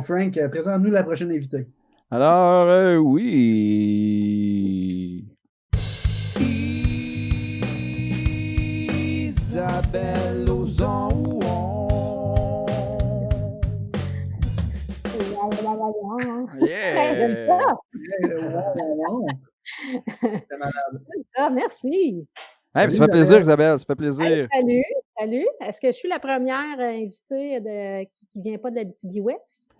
Frank, présente-nous la prochaine invitée. Alors, oui. Isabelle Lauzon. J'aime ça. C'est malade. Ça, merci. Hey, ça fait plaisir, Isabelle, ça fait plaisir. Hey, salut. Est-ce que je suis la première invitée qui vient pas d'Abitibi-Ouest?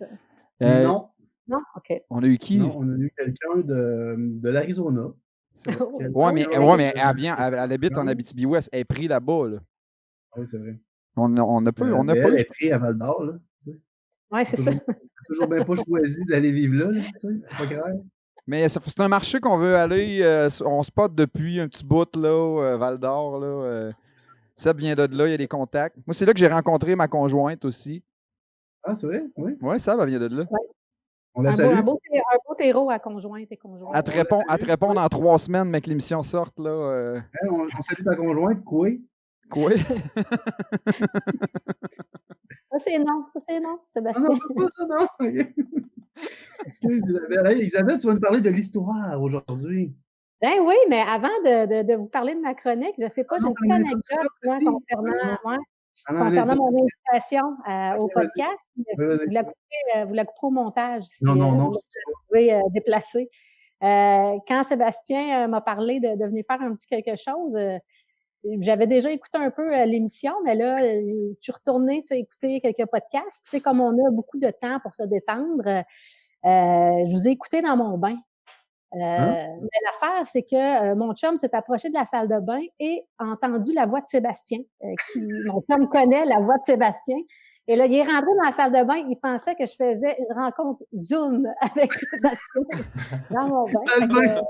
Non. Non? OK. On a eu qui? Non, on a eu quelqu'un de l'Arizona. Oui, mais elle habite en Abitibi-Ouest. Elle est prise là-bas. Là. Oui, c'est vrai. On n'a pas. Elle est prise à Val-d'Or. Là, tu sais. Oui, c'est ça. Toujours bien pas choisi d'aller vivre là, tu sais. Pas grave. Mais c'est un marché qu'on veut aller. On spot depuis un petit bout, là, Val-d'Or. Là, Seb vient de là, il y a des contacts. Moi, c'est là que j'ai rencontré ma conjointe aussi. Ah, c'est vrai? Oui. Oui, Seb, elle vient de là. Ouais. On la salue. Un beau terreau à conjointe et conjointe. Elle te répond dans 3 semaines, mais que l'émission sorte. Là, on salue ta conjointe, quoi? Quoi? Ça, c'est non, Sébastien. Non, pas ça, non. Isabelle, tu vas nous parler de l'histoire aujourd'hui. Ben oui, mais avant de vous parler de ma chronique, je ne sais pas, j'ai une petite anecdote concernant mon invitation au podcast. Vous la couperez au montage si non, vous pouvez déplacer. Quand Sébastien m'a parlé de venir faire un petit quelque chose, j'avais déjà écouté un peu l'émission, mais là, je suis retournée écouter quelques podcasts. Puis, comme on a beaucoup de temps pour se détendre, je vous ai écouté dans mon bain. Mais l'affaire, c'est que mon chum s'est approché de la salle de bain et a entendu la voix de Sébastien. Mon chum connaît la voix de Sébastien. Et là, il est rentré dans la salle de bain, il pensait que je faisais une rencontre Zoom avec Sébastien dans mon bain.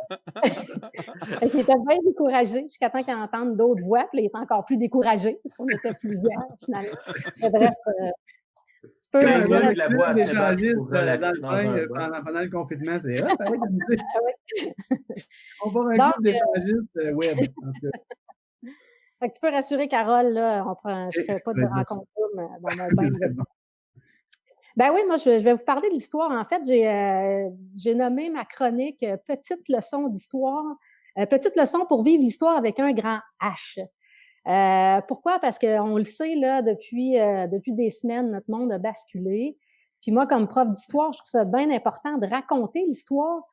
Il était bien découragé jusqu'à temps qu'il entende d'autres voix. Puis là, il était encore plus découragé parce qu'on était plusieurs, finalement. Mais bref, tu peux... la voix à Sébastien pour relaxer dans un bain. Pendant le confinement, c'est hot, hein? On part un groupe d'échangistes web. Fait que tu peux rassurer Carole, là, je ne fais pas de rencontre Zoom dans mon bain. Ben oui, moi, je vais vous parler de l'histoire. En fait, j'ai nommé ma chronique « Petite leçon d'histoire ». Petite leçon pour vivre l'histoire avec un grand H. Pourquoi? Parce qu'on le sait, là, depuis des semaines, notre monde a basculé. Puis moi, comme prof d'histoire, je trouve ça bien important de raconter l'histoire.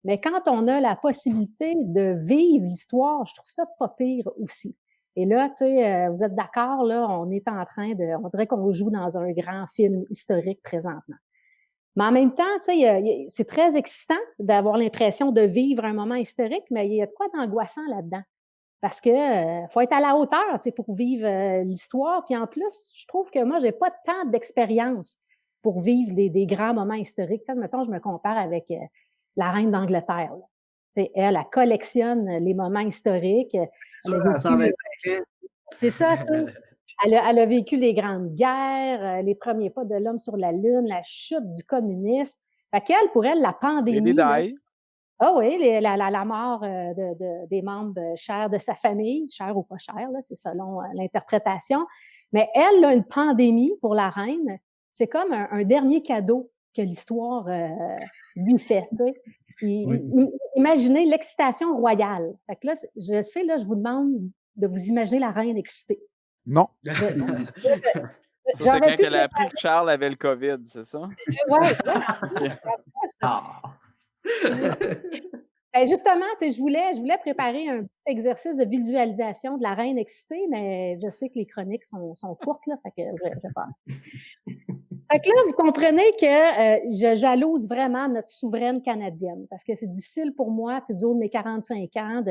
Mais quand on a la possibilité de vivre l'histoire, je trouve ça pas pire aussi. Et là, tu sais, vous êtes d'accord, là, on est en train on dirait qu'on joue dans un grand film historique présentement. Mais en même temps, tu sais, c'est très excitant d'avoir l'impression de vivre un moment historique, mais il y a de quoi d'angoissant là-dedans. Parce que faut être à la hauteur, tu sais, pour vivre l'histoire. Puis en plus, je trouve que moi, j'ai pas tant d'expérience pour vivre des grands moments historiques. Tu sais, mettons, je me compare avec la reine d'Angleterre. Elle collectionne les moments historiques. À 125 ans. C'est ça, tu sais. Elle a vécu les grandes guerres, les premiers pas de l'homme sur la Lune, la chute du communisme. Fait qu'elle, pour elle, la pandémie... Ah oui, la mort des membres chers de sa famille, chers ou pas chers, là, c'est selon l'interprétation. Mais elle, là, une pandémie pour la reine, c'est comme un dernier cadeau que l'histoire lui fait. Imaginez l'excitation royale. Fait que là, je sais, là, je vous demande de vous imaginer la reine excitée. Non. C'est quand elle a appris que Charles avait le COVID, c'est ça? Oui. Justement, je voulais préparer un petit exercice de visualisation de la reine excitée, mais je sais que les chroniques sont courtes, là, fait que je passe. Fait que là, vous comprenez que je jalouse vraiment notre souveraine canadienne, parce que c'est difficile pour moi, du haut de mes 45 ans,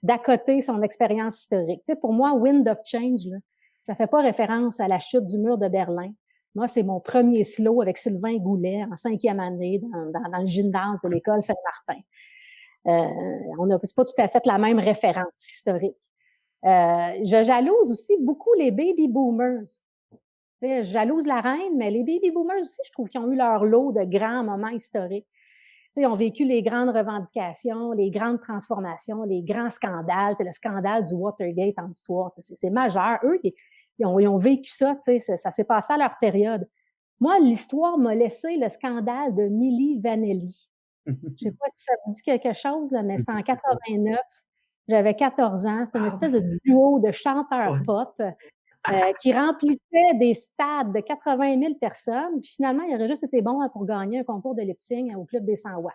d'accoter son expérience historique. Tu sais, pour moi, Wind of Change, là, ça fait pas référence à la chute du mur de Berlin. Moi, c'est mon premier slow avec Sylvain Goulet en 5e année dans le gymnase de l'école Saint-Martin. C'est pas tout à fait la même référence historique. Je jalouse aussi beaucoup les baby boomers. Je jalouse la reine, mais les baby boomers aussi, je trouve qu'ils ont eu leur lot de grands moments historiques. Ils ont vécu les grandes revendications, les grandes transformations, les grands scandales. Le scandale du Watergate en histoire, c'est majeur. Eux, ils ont vécu ça, ça s'est passé à leur période. Moi, l'histoire m'a laissé le scandale de Milli Vanilli. Je ne sais pas si ça vous dit quelque chose, là, mais c'était en 89. J'avais 14 ans. C'est une espèce de duo de chanteurs pop qui remplissait des stades de 80 000 personnes. Puis finalement, il aurait juste été bon pour gagner un concours de lip-sync au Club des 100 watts.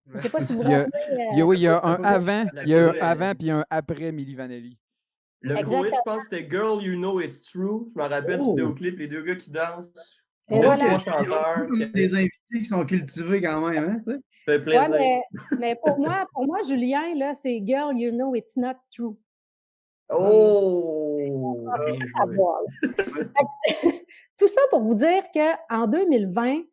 Je ne sais pas si vous rappelez. Il y a un avant puis un après Milli Vanilli. Le gros hit, je pense, c'était Girl, You Know It's True. Je me rappelle du vidéoclip, les deux gars qui dansent. Et voilà. Des invités qui sont cultivés quand même, hein, tu sais. Ça fait plaisir. Ouais, mais pour moi, Julien, là, c'est Girl, You Know It's Not True. Oh! Tout ça pour vous dire qu'en 2020,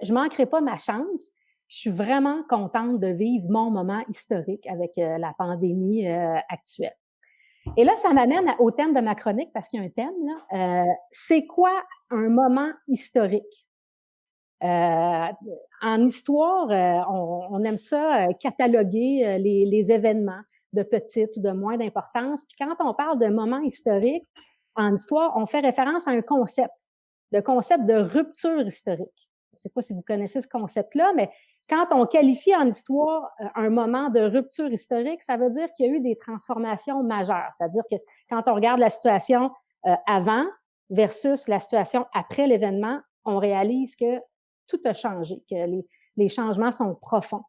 je ne manquerai pas ma chance. Je suis vraiment contente de vivre mon moment historique avec la pandémie actuelle. Et là, ça m'amène au thème de ma chronique, parce qu'il y a un thème, là. C'est quoi un moment historique? En histoire, on aime ça cataloguer les événements de petite ou de moins d'importance. Puis quand on parle de moment historique, en histoire, on fait référence à un concept, le concept de rupture historique. Je ne sais pas si vous connaissez ce concept-là, mais quand on qualifie en histoire un moment de rupture historique, ça veut dire qu'il y a eu des transformations majeures. C'est-à-dire que quand on regarde la situation avant versus la situation après l'événement, on réalise que tout a changé, que les changements sont profonds.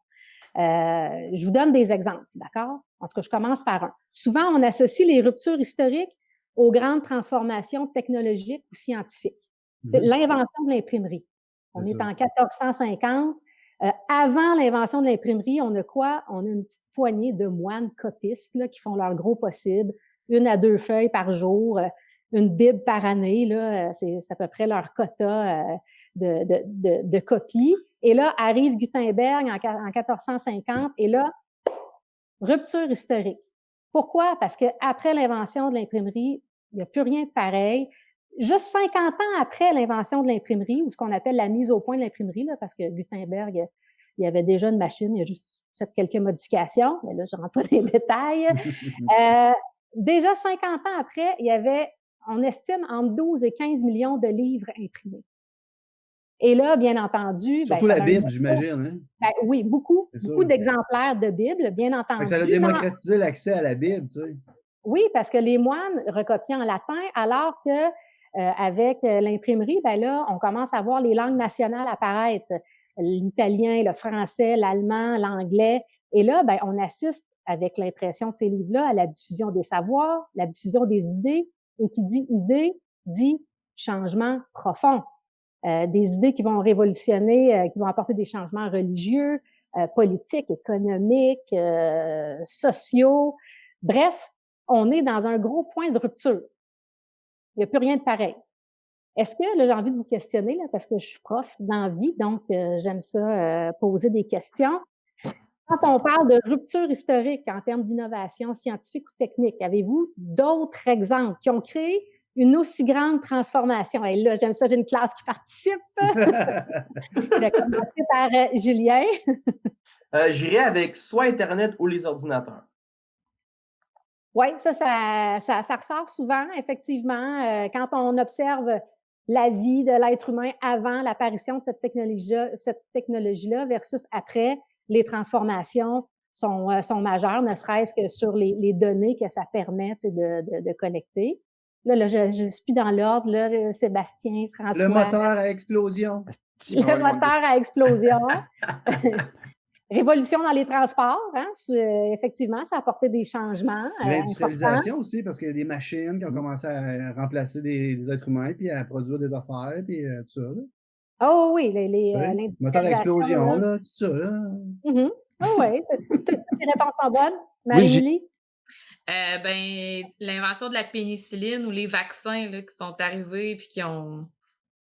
Je vous donne des exemples, d'accord? En tout cas, je commence par un. Souvent, on associe les ruptures historiques aux grandes transformations technologiques ou scientifiques. L'invention de l'imprimerie. On est en 1450. Avant l'invention de l'imprimerie, on a quoi? On a une petite poignée de moines copistes là, qui font leur gros possible, 1 à 2 feuilles par jour, une Bible par année, là, c'est à peu près leur quota de copies. Et là, arrive Gutenberg en 1450, et là, rupture historique. Pourquoi? Parce qu'après l'invention de l'imprimerie, il n'y a plus rien de pareil. Juste 50 ans après l'invention de l'imprimerie, ou ce qu'on appelle la mise au point de l'imprimerie, là, parce que Gutenberg, il y avait déjà une machine, il a juste fait quelques modifications, mais là, je ne rentre pas dans les détails. Déjà 50 ans après, il y avait, on estime, entre 12 et 15 millions de livres imprimés. Et là, bien entendu... Surtout la Bible, j'imagine. Hein? Oui, beaucoup d'exemplaires de Bible, bien entendu. Ça a démocratisé l'accès à la Bible, tu sais. Oui, parce que les moines recopiaient en latin, alors que avec l'imprimerie, ben là, on commence à voir les langues nationales apparaître. L'italien, le français, l'allemand, l'anglais. Et là, ben, on assiste avec l'impression de ces livres-là à la diffusion des savoirs, la diffusion des idées. Et qui dit idée, dit changement profond. Des idées qui vont révolutionner, qui vont apporter des changements religieux, politiques, économiques, sociaux. Bref, on est dans un gros point de rupture. Il n'y a plus rien de pareil. Est-ce que, là, j'ai envie de vous questionner, là, parce que je suis prof dans la vie, donc j'aime ça poser des questions. Quand on parle de rupture historique en termes d'innovation scientifique ou technique, avez-vous d'autres exemples qui ont créé une aussi grande transformation? Et là, j'aime ça, j'ai une classe qui participe. Je vais commencer par Julien. J'irai avec soit Internet ou les ordinateurs. Oui, ça ressort souvent, effectivement, quand on observe la vie de l'être humain avant l'apparition de cette technologie-là versus après, les transformations sont majeures, ne serait-ce que sur les données que ça permet de collecter. Là, je suis dans l'ordre, là, Sébastien, François. Le moteur à explosion. Le moteur à explosion. Révolution dans les transports, hein? Effectivement, ça a apporté des changements. L'industrialisation aussi, parce qu'il y a des machines qui ont commencé à remplacer des êtres humains, puis à produire des affaires, puis tout ça. Là. Oh oui, l'industrialisation. Moteur à explosion, là, tout ça. Là. Mm-hmm. Oh oui, toutes les réponses sont bonnes. Marie-Julie? L'invention de la pénicilline ou les vaccins là, qui sont arrivés puis qui ont...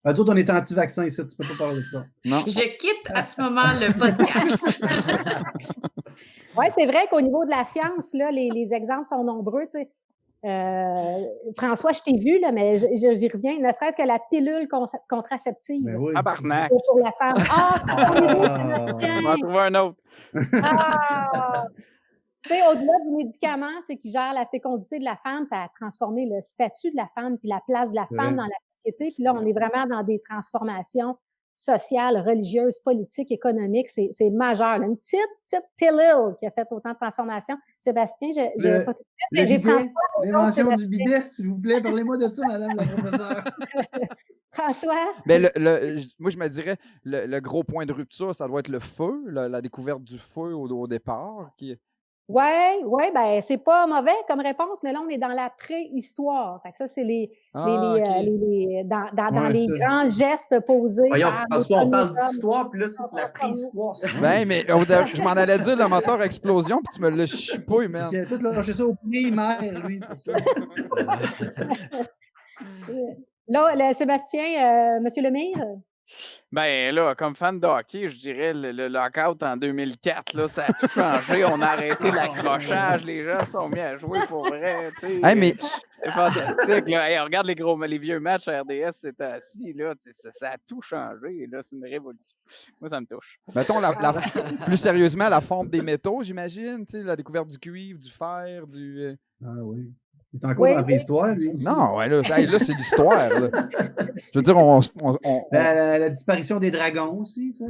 Ah, toi, on est anti-vaccin ici, tu peux pas parler de ça. Non. Je quitte à ce moment le podcast. Oui, c'est vrai qu'au niveau de la science, là, les exemples sont nombreux. Tu sais. François, je t'ai vu, là, mais j'y reviens. Ne serait-ce que la pilule contraceptive. Ben oui. Tabarnak. Pour la femme. Ah, c'est pas On va en trouver un autre. Ah! Tu sais, au-delà du médicament, qui gère la fécondité de la femme, ça a transformé le statut de la femme puis la place de la femme dans la société. Puis là, on est vraiment dans des transformations sociales, religieuses, politiques, économiques. C'est majeur. Là. Une petite pilule qui a fait autant de transformations. Sébastien, je n'ai pas tout fait. J'ai l'invention du bidet, s'il vous plaît. Parlez-moi de ça, madame la professeure. François? Ben, moi, je me dirais, le gros point de rupture, ça doit être le feu, la découverte du feu au départ. Oui, ben c'est pas mauvais comme réponse, mais là, on est dans la préhistoire. Fait que ça, c'est dans les grands gestes posés. Voyons, par François, on parle d'histoire, puis là, c'est la préhistoire. Ben, mais je m'en allais dire le moteur explosion, puis tu me l'as chupé, man. Parce qu'il a tout lâché ça au primaire, lui, c'est pour ça. Là, Sébastien, Monsieur Lemire? Ben là, comme fan de hockey, je dirais le lockout en 2004, là, ça a tout changé. On a arrêté l'accrochage, les gens sont mis à jouer pour vrai. Hey, mais... C'est fantastique. Là. Hey, regarde les vieux matchs à RDS, c'était assis. Là, ça a tout changé. Là, c'est une révolution. Moi, ça me touche. Mettons, plus sérieusement, la fonte des métaux, j'imagine. La découverte du cuivre, du fer, du... Ah oui. Il est encore dans la préhistoire, lui. Non, ouais, là c'est l'histoire. Je veux dire, La disparition des dragons aussi, tu sais.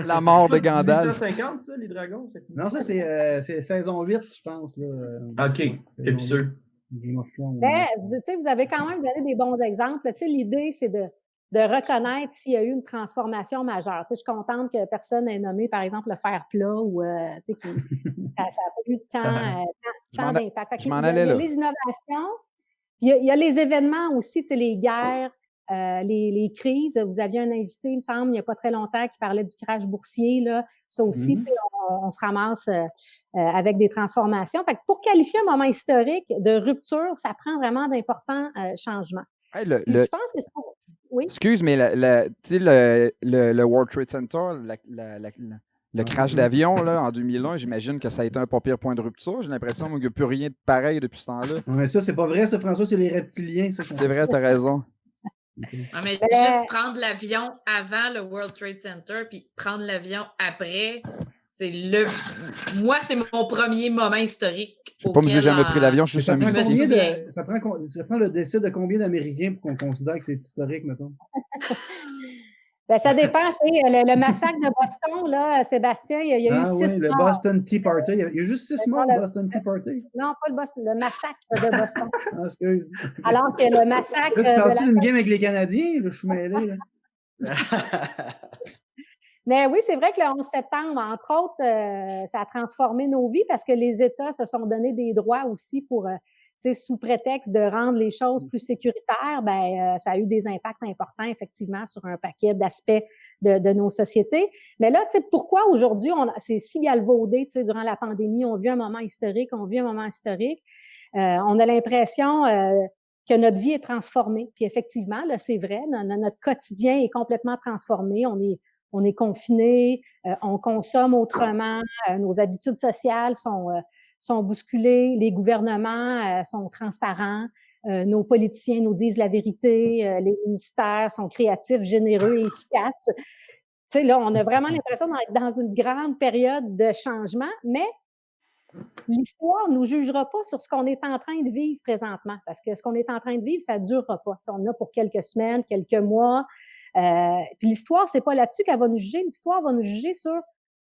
La mort de Gandalf. C'est 1850, ça, les dragons? Non, ça, c'est saison 8, je pense. Là. OK, t'es sûr. Ben, vous avez quand même donné des bons exemples. L'idée, c'est de reconnaître s'il y a eu une transformation majeure. Je suis contente que personne n'ait nommé, par exemple, le fer plat ou ça n'a pas eu tant d'impact. Je m'en allais là. Il y a les innovations, il y a les événements aussi, les guerres, les crises. Vous aviez un invité, il me semble, il n'y a pas très longtemps, qui parlait du crash boursier. Là. Ça aussi, on se ramasse avec des transformations. Fait que pour qualifier un moment historique de rupture, ça prend vraiment d'importants changements. Hey, je pense que oui? Excuse, mais le World Trade Center, le crash d'avion en 2001, j'imagine que ça a été un pas pire point de rupture. J'ai l'impression qu'il n'y a plus rien de pareil depuis ce temps-là. Mais ça, c'est pas vrai, ça, François, c'est les reptiliens. C'est vrai, t'as raison. Mais juste prendre l'avion avant le World Trade Center puis prendre l'avion après, moi, c'est mon premier moment historique. Je ne sais pas, mais j'ai jamais pris l'avion, je suis juste un musicien. Ça prend le décès de combien d'Américains pour qu'on considère que c'est historique, mettons? Ben, ça dépend. Le massacre de Boston, là, Sébastien, il y a eu 6 morts. Le Boston Tea Party. Il y a juste 6 morts au Boston Tea Party. Non, pas le massacre de Boston. Ah, excuse. Alors que le massacre. Là, tu parles-tu d'une game avec les Canadiens? Là, je suis mêlé. Là. Mais oui, c'est vrai que le 11 septembre, entre autres, ça a transformé nos vies parce que les États se sont donné des droits aussi pour, sous prétexte de rendre les choses plus sécuritaires, ça a eu des impacts importants, effectivement, sur un paquet d'aspects de nos sociétés. Mais là, pourquoi aujourd'hui, c'est si galvaudé, durant la pandémie, on vit un moment historique, on a l'impression que notre vie est transformée. Puis effectivement, là, c'est vrai, notre quotidien est complètement transformé. On est confiné, on consomme autrement, nos habitudes sociales sont bousculées, les gouvernements sont transparents, nos politiciens nous disent la vérité, les ministères sont créatifs, généreux et efficaces. Là, on a vraiment l'impression d'être dans une grande période de changement, mais l'histoire ne nous jugera pas sur ce qu'on est en train de vivre présentement, parce que ce qu'on est en train de vivre, ça ne durera pas. On en a pour quelques semaines, quelques mois. Puis l'histoire, c'est pas là-dessus qu'elle va nous juger. L'histoire va nous juger sur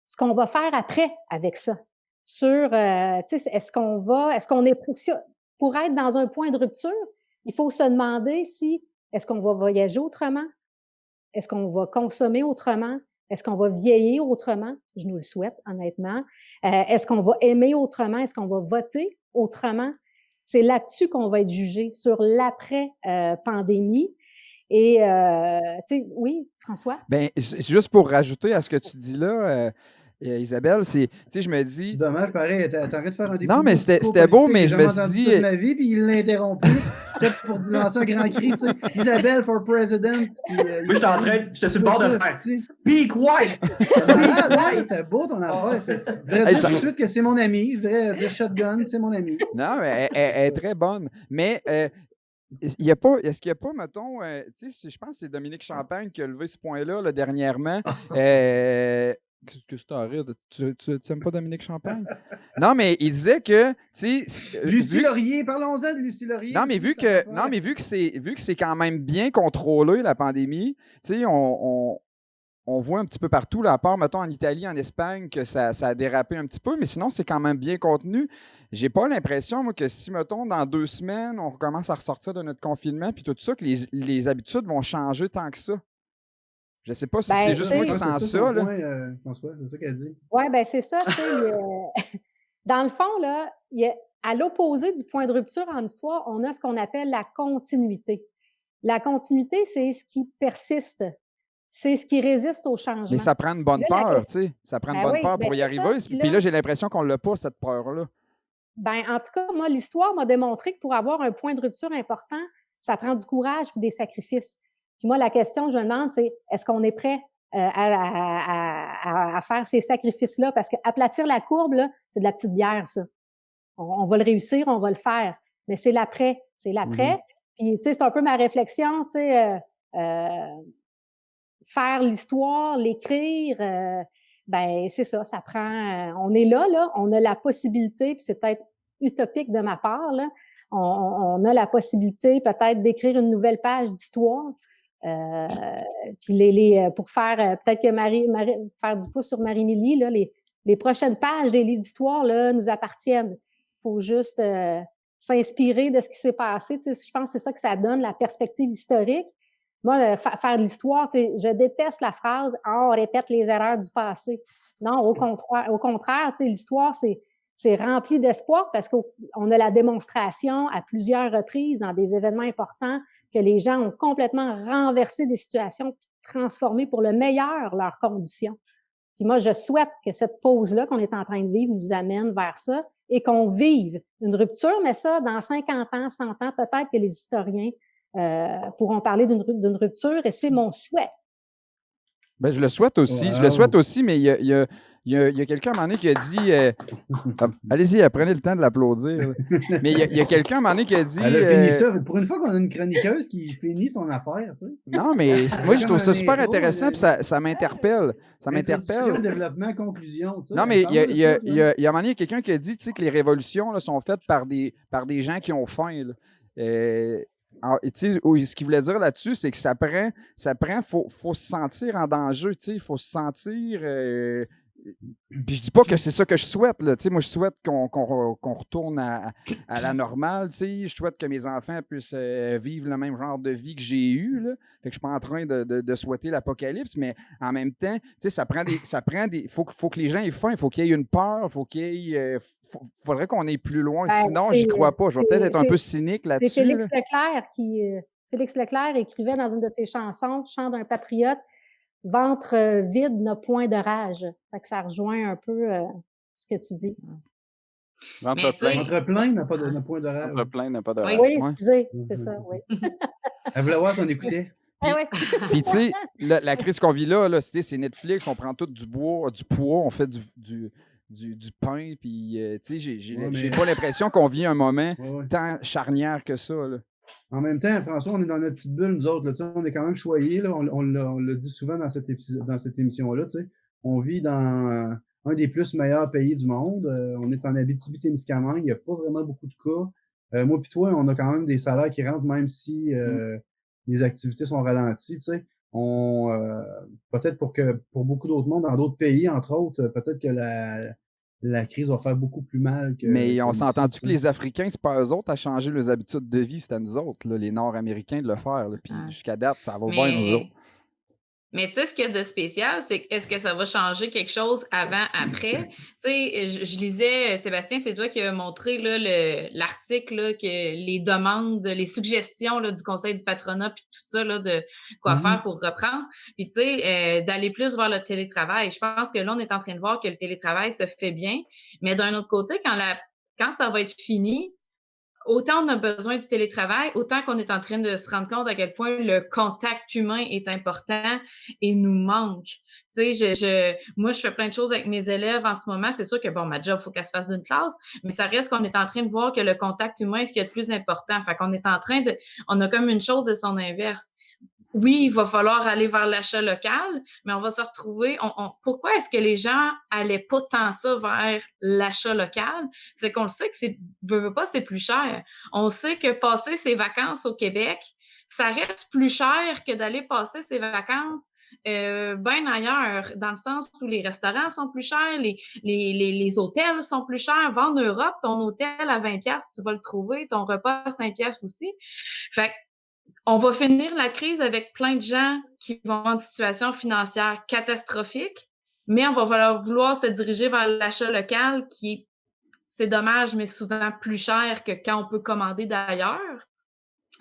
ce qu'on va faire après avec ça. Sur, est-ce qu'on est pour être dans un point de rupture, il faut se demander est-ce qu'on va voyager autrement? Est-ce qu'on va consommer autrement? Est-ce qu'on va vieillir autrement? Je nous le souhaite, honnêtement. Est-ce qu'on va aimer autrement? Est-ce qu'on va voter autrement? C'est là-dessus qu'on va être jugé, sur l'après-pandémie. Et, oui, François? Bien, c'est juste pour rajouter à ce que tu dis là, Isabelle, je me dis... C'est dommage, pareil, t'arrêtes de faire un début. Non, mais c'était beau, mais je me suis dit... toute ma vie, puis il l'a interrompu. Peut-être pour lancer un grand cri, Isabelle for president. Oui, j'étais sur le bord de faire. Be quiet! C'était beau ton affaire. Je voudrais dire tout de suite que c'est mon ami. Je voudrais dire shotgun, c'est mon ami. Non, mais elle est très bonne. Mais... est-ce qu'il n'y a pas, mettons, je pense que c'est Dominique Champagne qui a levé ce point-là dernièrement. Qu'est-ce que t'as à rire? Tu n'aimes pas Dominique Champagne? Non, mais il disait que, tu sais... Lucie Laurier, parlons-en de Lucie Laurier. Non, mais vu que c'est quand même bien contrôlé, la pandémie, tu sais, on voit un petit peu partout, là, à part, mettons, en Italie, en Espagne, que ça a dérapé un petit peu, mais sinon, c'est quand même bien contenu. J'ai pas l'impression, moi, que si, mettons, dans 2 semaines, on recommence à ressortir de notre confinement, puis tout ça, que les habitudes vont changer tant que ça. Je sais pas si c'est juste moi qui sens ça, là. François, c'est ça qu'elle dit. Oui, bien, c'est ça, tu sais. Dans le fond, là, à l'opposé du point de rupture en histoire, on a ce qu'on appelle la continuité. La continuité, c'est ce qui persiste. C'est ce qui résiste au changement. Mais ça prend une bonne peur, tu sais. Ça prend une bonne peur pour y arriver. Puis là, j'ai l'impression qu'on l'a pas, cette peur-là. Ben, en tout cas, moi, l'histoire m'a démontré que pour avoir un point de rupture important, ça prend du courage et des sacrifices. Puis moi, la question que je me demande, c'est est-ce qu'on est prêt à faire ces sacrifices-là? Parce qu'aplatir la courbe, là, c'est de la petite bière, ça. On va le réussir, on va le faire. Mais c'est l'après. C'est l'après. Puis, tu sais, c'est un peu ma réflexion, tu sais, faire l'histoire, l'écrire, ben c'est ça prend... on est là, on a la possibilité, puis c'est peut-être utopique de ma part, là, on a la possibilité peut-être d'écrire une nouvelle page d'histoire. Puis pour faire, peut-être que faire du pouce sur Marie-Mélie, là, les prochaines pages des livres d'histoire là, nous appartiennent. Il faut juste s'inspirer de ce qui s'est passé. Tu sais, je pense que c'est ça que ça donne, la perspective historique. Moi, faire de l'histoire, tu sais, je déteste la phrase « on répète les erreurs du passé ». Non, au contraire, tu sais, l'histoire, c'est rempli d'espoir parce qu'on a la démonstration à plusieurs reprises dans des événements importants que les gens ont complètement renversé des situations puis transformé pour le meilleur leurs conditions. Puis moi, je souhaite que cette pause-là qu'on est en train de vivre nous amène vers ça et qu'on vive une rupture, mais ça, dans 50 ans, 100 ans, peut-être que les historiens pourront parler d'une rupture et c'est mon souhait. Ben, je le souhaite aussi. Wow. Je le souhaite aussi, mais il y a quelqu'un à un moment donné qui a dit allez-y, prenez le temps de l'applaudir. Mais il y a quelqu'un à un moment donné qui a dit elle a fini ça. Pour une fois qu'on a une chroniqueuse qui finit son affaire, tu sais. Non, mais moi, je trouve ça super intéressant et ça m'interpelle. Ça m'interpelle. Développement, conclusion, tu sais. Non, mais il y a un moment donné, quelqu'un qui a dit que les révolutions là, sont faites par des gens qui ont faim. Alors, ce qu'il voulait dire là-dessus, c'est que ça prend, faut se sentir en danger, il faut se sentir. Puis je dis pas que c'est ça que je souhaite, là. Moi, je souhaite qu'on retourne à la normale. Je souhaite que mes enfants puissent vivre le même genre de vie que j'ai eu. Là. Fait que je suis pas en train de souhaiter l'apocalypse, mais en même temps, ça prend des. Faut que les gens aient faim, il faut qu'il y ait une peur, faudrait qu'on aille plus loin. Sinon, j'y crois pas. Je vais peut-être être un peu cynique là-dessus. C'est Félix Leclerc Félix Leclerc écrivait dans une de ses chansons, Chant d'un patriote, ventre vide n'a point de rage. Fait que ça rejoint un peu ce que tu dis. Ventre plein n'a pas de point de rage. Ventre plein n'a pas de rage. Oui, excusez, c'est ça, oui. Elle voulait voir si on écoutait. Puis tu sais, la crise qu'on vit là c'est Netflix, on prend tout du poids, on fait du pain, puis tu sais, j'ai pas l'impression qu'on vit un moment tant charnière que ça, là. En même temps, François, on est dans notre petite bulle, nous autres. Là, on est quand même choyés. Là, on l'a dit souvent dans cette émission-là. On vit dans un des plus meilleurs pays du monde. On est en Abitibi-Témiscamingue. Il n'y a pas vraiment beaucoup de cas. Moi puis toi, on a quand même des salaires qui rentrent, même si les activités sont ralenties. Peut-être pour beaucoup d'autres mondes, dans d'autres pays, entre autres, peut-être que la crise va faire beaucoup plus mal que... Mais on s'entend-tu que les Africains, c'est pas eux autres à changer leurs habitudes de vie, c'est à nous autres, là, les Nord-Américains, de le faire. Puis jusqu'à date, ça va bien nous autres. Mais tu sais, ce qu'il y a de spécial, c'est est-ce que ça va changer quelque chose avant, après? Tu sais, je lisais, Sébastien, c'est toi qui as montré là, l'article, là, que les demandes, les suggestions là, du Conseil du patronat, puis tout ça, là, de quoi faire pour reprendre. Puis tu sais, d'aller plus vers le télétravail. Je pense que là, on est en train de voir que le télétravail se fait bien. Mais d'un autre côté, quand ça va être fini, autant on a besoin du télétravail, autant qu'on est en train de se rendre compte à quel point le contact humain est important et nous manque. Tu sais, moi, je fais plein de choses avec mes élèves en ce moment. C'est sûr que, bon, ma job, il faut qu'elle se fasse d'une classe, mais ça reste qu'on est en train de voir que le contact humain est ce qui est le plus important. Fait qu'on est en train on a comme une chose de son inverse. oui, il va falloir aller vers l'achat local, mais on va se retrouver. Pourquoi est-ce que les gens allaient pas tant ça vers l'achat local? C'est qu'on le sait que veut pas, c'est plus cher. On sait que passer ses vacances au Québec, ça reste plus cher que d'aller passer ses vacances bien ailleurs, dans le sens où les restaurants sont plus chers, les hôtels sont plus chers. Va en Europe, ton hôtel à 20$, tu vas le trouver, ton repas à 5$ aussi. Fait on va finir la crise avec plein de gens qui vont avoir une situation financière catastrophique, mais on va vouloir se diriger vers l'achat local qui c'est dommage, mais souvent plus cher que quand on peut commander d'ailleurs.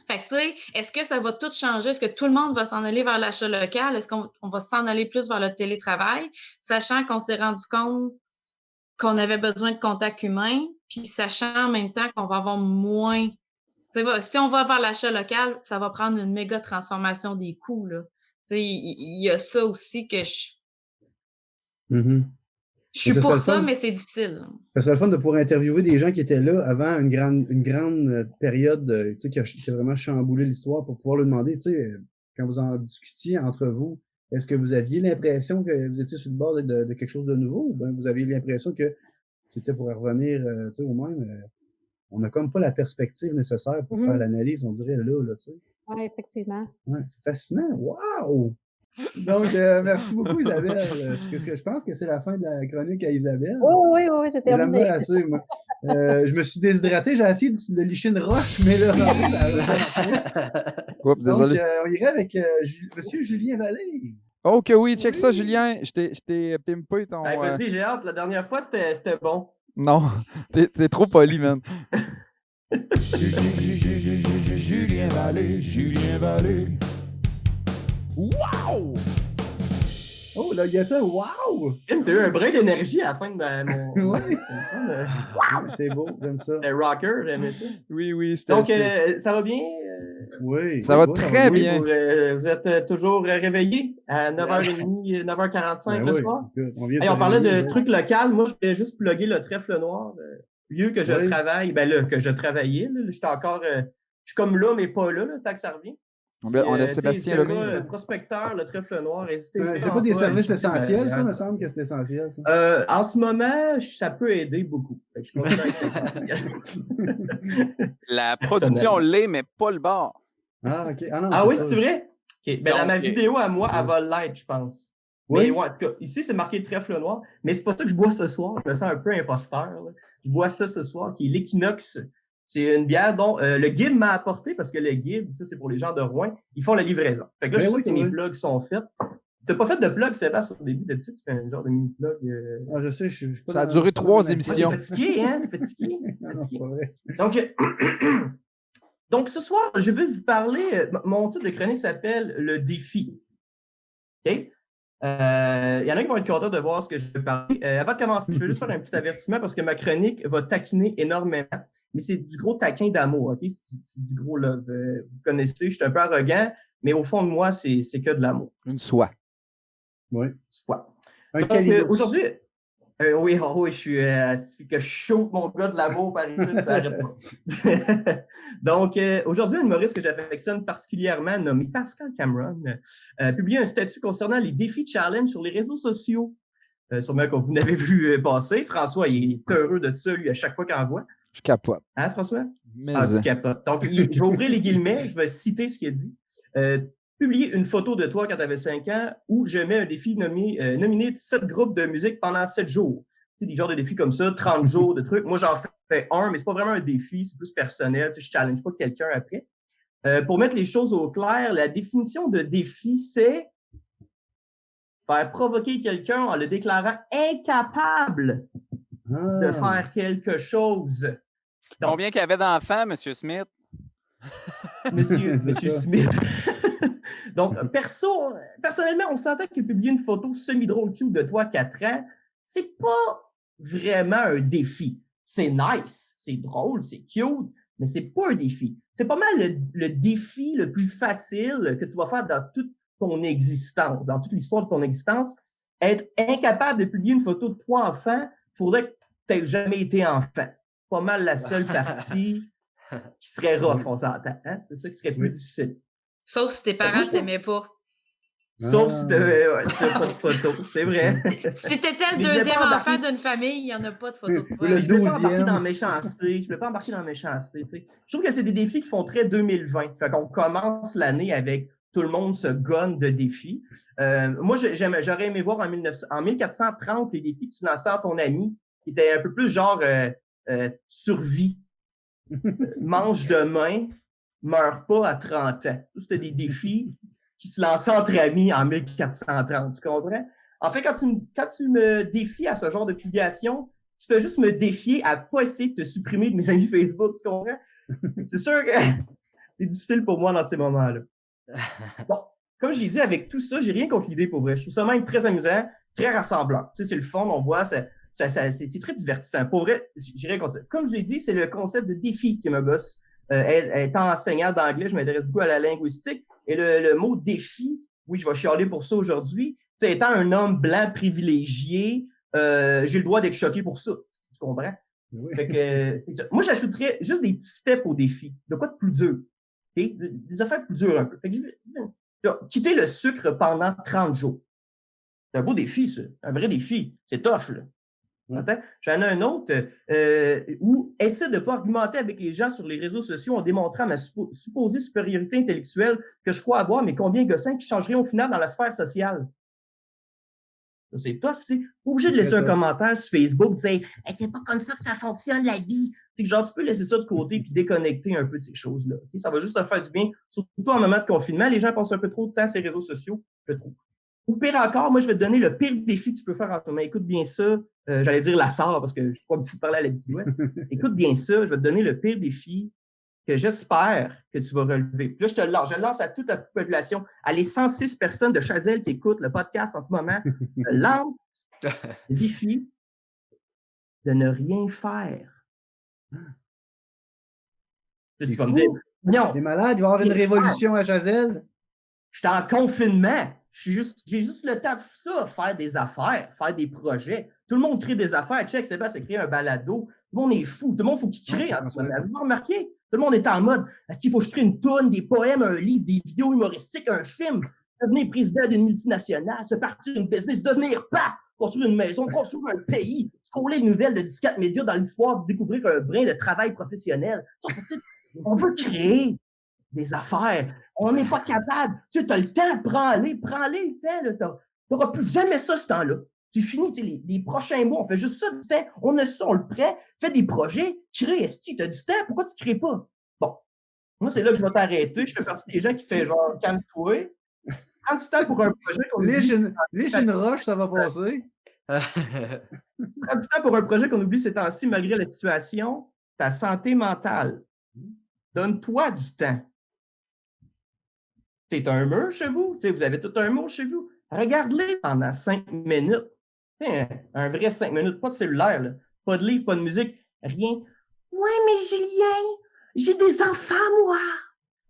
Fait que, tu sais, est-ce que ça va tout changer? Est-ce que tout le monde va s'en aller vers l'achat local? Est-ce qu'on va s'en aller plus vers le télétravail? Sachant qu'on s'est rendu compte qu'on avait besoin de contact humain, puis sachant en même temps qu'on va avoir moins... Si on va vers l'achat local, ça va prendre une méga transformation des coûts. Il y a ça aussi que je suis pour ça, mais c'est difficile. Ça serait le fun de pouvoir interviewer des gens qui étaient là avant une grande période qui a vraiment chamboulé l'histoire pour pouvoir leur demander, quand vous en discutiez entre vous, est-ce que vous aviez l'impression que vous étiez sur le bord de quelque chose de nouveau ou bien vous aviez l'impression que c'était pour revenir au même... on n'a comme pas la perspective nécessaire pour faire l'analyse, on dirait là, tu sais. Oui, effectivement. Ouais, c'est fascinant. Wow! Donc, merci beaucoup, Isabelle. Parce que je pense que c'est la fin de la chronique à Isabelle. Oui, j'ai terminé. À suivre, moi. Je me suis déshydraté, j'ai essayé de licher une roche, mais là, Oups, désolé. Donc, on irait avec Monsieur Julien Vallée. Ok, oui, check ça, Julien. Je t'ai pimpé ton... Vas-y, j'ai hâte. La dernière fois, c'était bon. Non, t'es trop poli, man. Julien Vallée. Wow! Oh, là, il y a ça, wow! T'as eu un brin d'énergie à la fin de mon... Ouais. C'est beau, j'aime ça. Le rocker, j'aimais ça. Oui, c'était... Donc, ça va bien? Oui. Ça va très bien. Vous êtes toujours réveillés à 9h30, 9h45 le soir? On parlait de trucs locaux. Moi, je voulais juste plugger le trèfle noir. Lieu que je travaille, que je travaillais. J'étais encore... je suis comme là, mais pas là, tant que ça revient. On a Sébastien Lemay. Prospecteur, le trèfle noir, n'hésitez pas. C'est pas des services essentiels, ça, me semble que c'est essentiel, ça. En ce moment, ça peut aider beaucoup. Je La production l'est, mais pas le bar. Ah, OK. Oui, c'est vrai? Okay. Ben, ma vidéo à moi, elle va l'être, je pense. Oui. Mais ouais, en tout cas, ici, c'est marqué trèfle noir. Mais c'est pas ça que je bois ce soir. Je me sens un peu imposteur. Là. Je bois ça ce soir, qui est l'Equinox. C'est une bière dont le guide m'a apporté, parce que le guide, ça, c'est pour les gens de Rouen, ils font la livraison. Fait que là, je sais que mes plugs sont faits. T'as pas fait de plug, Sébastien, au début. D'habitude, tu fais un genre de mini-plug. Je sais, je suis pas... Ça a duré 3 émissions. T'es fatigué, hein? T'es fatigué. Non, c'est pas vrai. Donc, ce soir, je vais vous parler... mon titre de chronique s'appelle « Le défi ». OK? Il y en a qui vont être contents de voir ce que je vais parler. Avant de commencer, je vais juste faire un petit avertissement parce que ma chronique va taquiner énormément. Mais c'est du gros taquin d'amour, OK? C'est du gros love. Vous connaissez, je suis un peu arrogant, mais au fond de moi, c'est que de l'amour. Une soie. Oui. Soie. Donc, aujourd'hui... oui, je suis que je chauffe mon gars de l'amour par ici, ça n'arrête pas. Donc, aujourd'hui, un humoriste que j'affectionne particulièrement, nommé Pascal Cameron, a publié un statut concernant les défis challenge sur les réseaux sociaux. Sûrement que vous n'avez vu passer. François, il est heureux de ça, lui, à chaque fois qu'il en voit. Je capote. Hein, François? Mais tu capotes. Donc, je vais ouvrir les guillemets, je vais citer ce qu'il a dit. Publier une photo de toi quand tu avais 5 ans où je mets un défi nominé 7 groupes de musique pendant 7 jours. Tu sais, des genres de défis comme ça, 30 jours de trucs. Moi, j'en fais un, mais c'est pas vraiment un défi, c'est plus personnel. Tu sais, je challenge pas quelqu'un après. Pour mettre les choses au clair, la définition de défi, c'est faire provoquer quelqu'un en le déclarant incapable de faire quelque chose. Donc, combien qu'il y avait d'enfants, M. Smith? Monsieur Smith. Donc, personnellement, on s'entend que publier une photo semi-drôle cute de toi à 4 ans, c'est pas vraiment un défi. C'est nice, c'est drôle, c'est cute, mais c'est pas un défi. C'est pas mal le défi le plus facile que tu vas faire dans toute ton existence, dans toute l'histoire de ton existence. Être incapable de publier une photo de toi enfant, il faudrait que tu n'aies jamais été enfant. Pas mal la seule partie qui serait rough, on s'entend. Hein? C'est ça qui serait plus difficile. Sauf si tes parents t'aimaient pas. Sauf si t'avais pas de photos, c'est vrai. Si t'étais le Mais je voulais deuxième pas enfant embarquer- d'une famille, il n'y en a pas de photos de toi. Le Je ne voulais pas embarquer 12e. dans la méchanceté. Je voulais pas embarquer dans la méchanceté. Tu sais. Je trouve que c'est des défis qui font très 2020. Fait qu'on commence l'année avec tout le monde se gonne de défis. Moi, j'aurais aimé voir en 1430 les défis que tu lançais à ton ami, qui étaient un peu plus genre survie. Mange demain, meurs pas à 30 ans. C'était des défis qui se lançaient entre amis en 1430. Tu comprends? En fait, quand tu me défies à ce genre de publication, tu fais juste me défier à pas essayer de te supprimer de mes amis Facebook. Tu comprends? C'est sûr que c'est difficile pour moi dans ces moments-là. Bon, comme j'ai dit, avec tout ça, j'ai rien contre l'idée pour vrai. Je trouve ça même très amusant, très rassemblant. Tu sais, c'est le fun, on voit, c'est très divertissant. Pour vrai, j'ai rien contre ça. Comme je l'ai dit, c'est le concept de défi qui me gosse. Étant enseignant d'anglais, je m'intéresse beaucoup à la linguistique. Et le mot défi, oui, je vais chialer pour ça aujourd'hui. Tu sais, étant un homme blanc privilégié, j'ai le droit d'être choqué pour ça. Tu comprends? Oui. Fait que, moi, j'ajouterais juste des petits steps au défi. De quoi de plus dur? Okay? Des affaires plus dures un peu. Fait que, quitter le sucre pendant 30 jours. C'est un beau défi, ça. Un vrai défi. C'est tough, là. J'en ai un autre où essaie de ne pas argumenter avec les gens sur les réseaux sociaux en démontrant ma supposée supériorité intellectuelle que je crois avoir, mais combien gossins qui changeraient au final dans la sphère sociale. Ça, c'est tough, tu sais. Pas obligé de laisser un commentaire sur Facebook, dire hey, c'est pas comme ça que ça fonctionne la vie. Tu sais, genre, tu peux laisser ça de côté puis déconnecter un peu de ces choses-là. Okay? Ça va juste te faire du bien. Surtout en moment de confinement, les gens passent un peu trop de temps sur les réseaux sociaux, je trouve. Ou pire encore, moi, je vais te donner le pire défi que tu peux faire en ce moment. Écoute bien ça. J'allais dire la SAR parce que je crois que tu parlais à la petite ouest. Écoute bien ça. Je vais te donner le pire défi que j'espère que tu vas relever. Puis là, je te lance. Je le lance à toute la population, à les 106 personnes de Chazelle qui écoutent le podcast en ce moment. Je lance le défi de ne rien faire. Là, tu vas me dire, non. T'es malade, il va y avoir une révolution à Chazelle. Je suis en confinement. J'ai juste le temps de ça, faire des affaires, faire des projets. Tout le monde crée des affaires. Check, Sébastien a créé un balado. Tout le monde est fou. Tout le monde, faut qu'il crée en ce moment. Vous remarquez? Tout le monde est en mode, il faut que je crée une toune, des poèmes, un livre, des vidéos humoristiques, un film, devenir président d'une multinationale, se partir une business, devenir pape, construire une maison, construire un pays, scroller les nouvelles de 14 médias dans l'histoire, découvrir un brin de travail professionnel. On veut créer des affaires. On n'est pas capable. Tu sais, tu as le temps, prends-les le temps. Tu n'auras plus jamais ça ce temps-là. Tu finis, tu sais, les prochains mois, on fait juste ça du temps. On a ça, on le prête, fais des projets, crée, esti, tu as du temps, pourquoi tu ne crées pas? Bon, moi, c'est là que je vais t'arrêter. Je fais partie des gens qui font genre, calme-toi. Prends du temps pour un projet qu'on oublie. Liche une roche, ça va passer. Prends du temps pour un projet qu'on oublie ces temps-ci, malgré la situation, ta santé mentale. Donne-toi du temps. C'est un mur chez vous. T'sais, vous avez tout un mur chez vous. Regarde-les pendant 5 minutes. Un vrai 5 minutes. Pas de cellulaire, là. Pas de livre, pas de musique, rien. Ouais, mais Julien, j'ai des enfants, moi.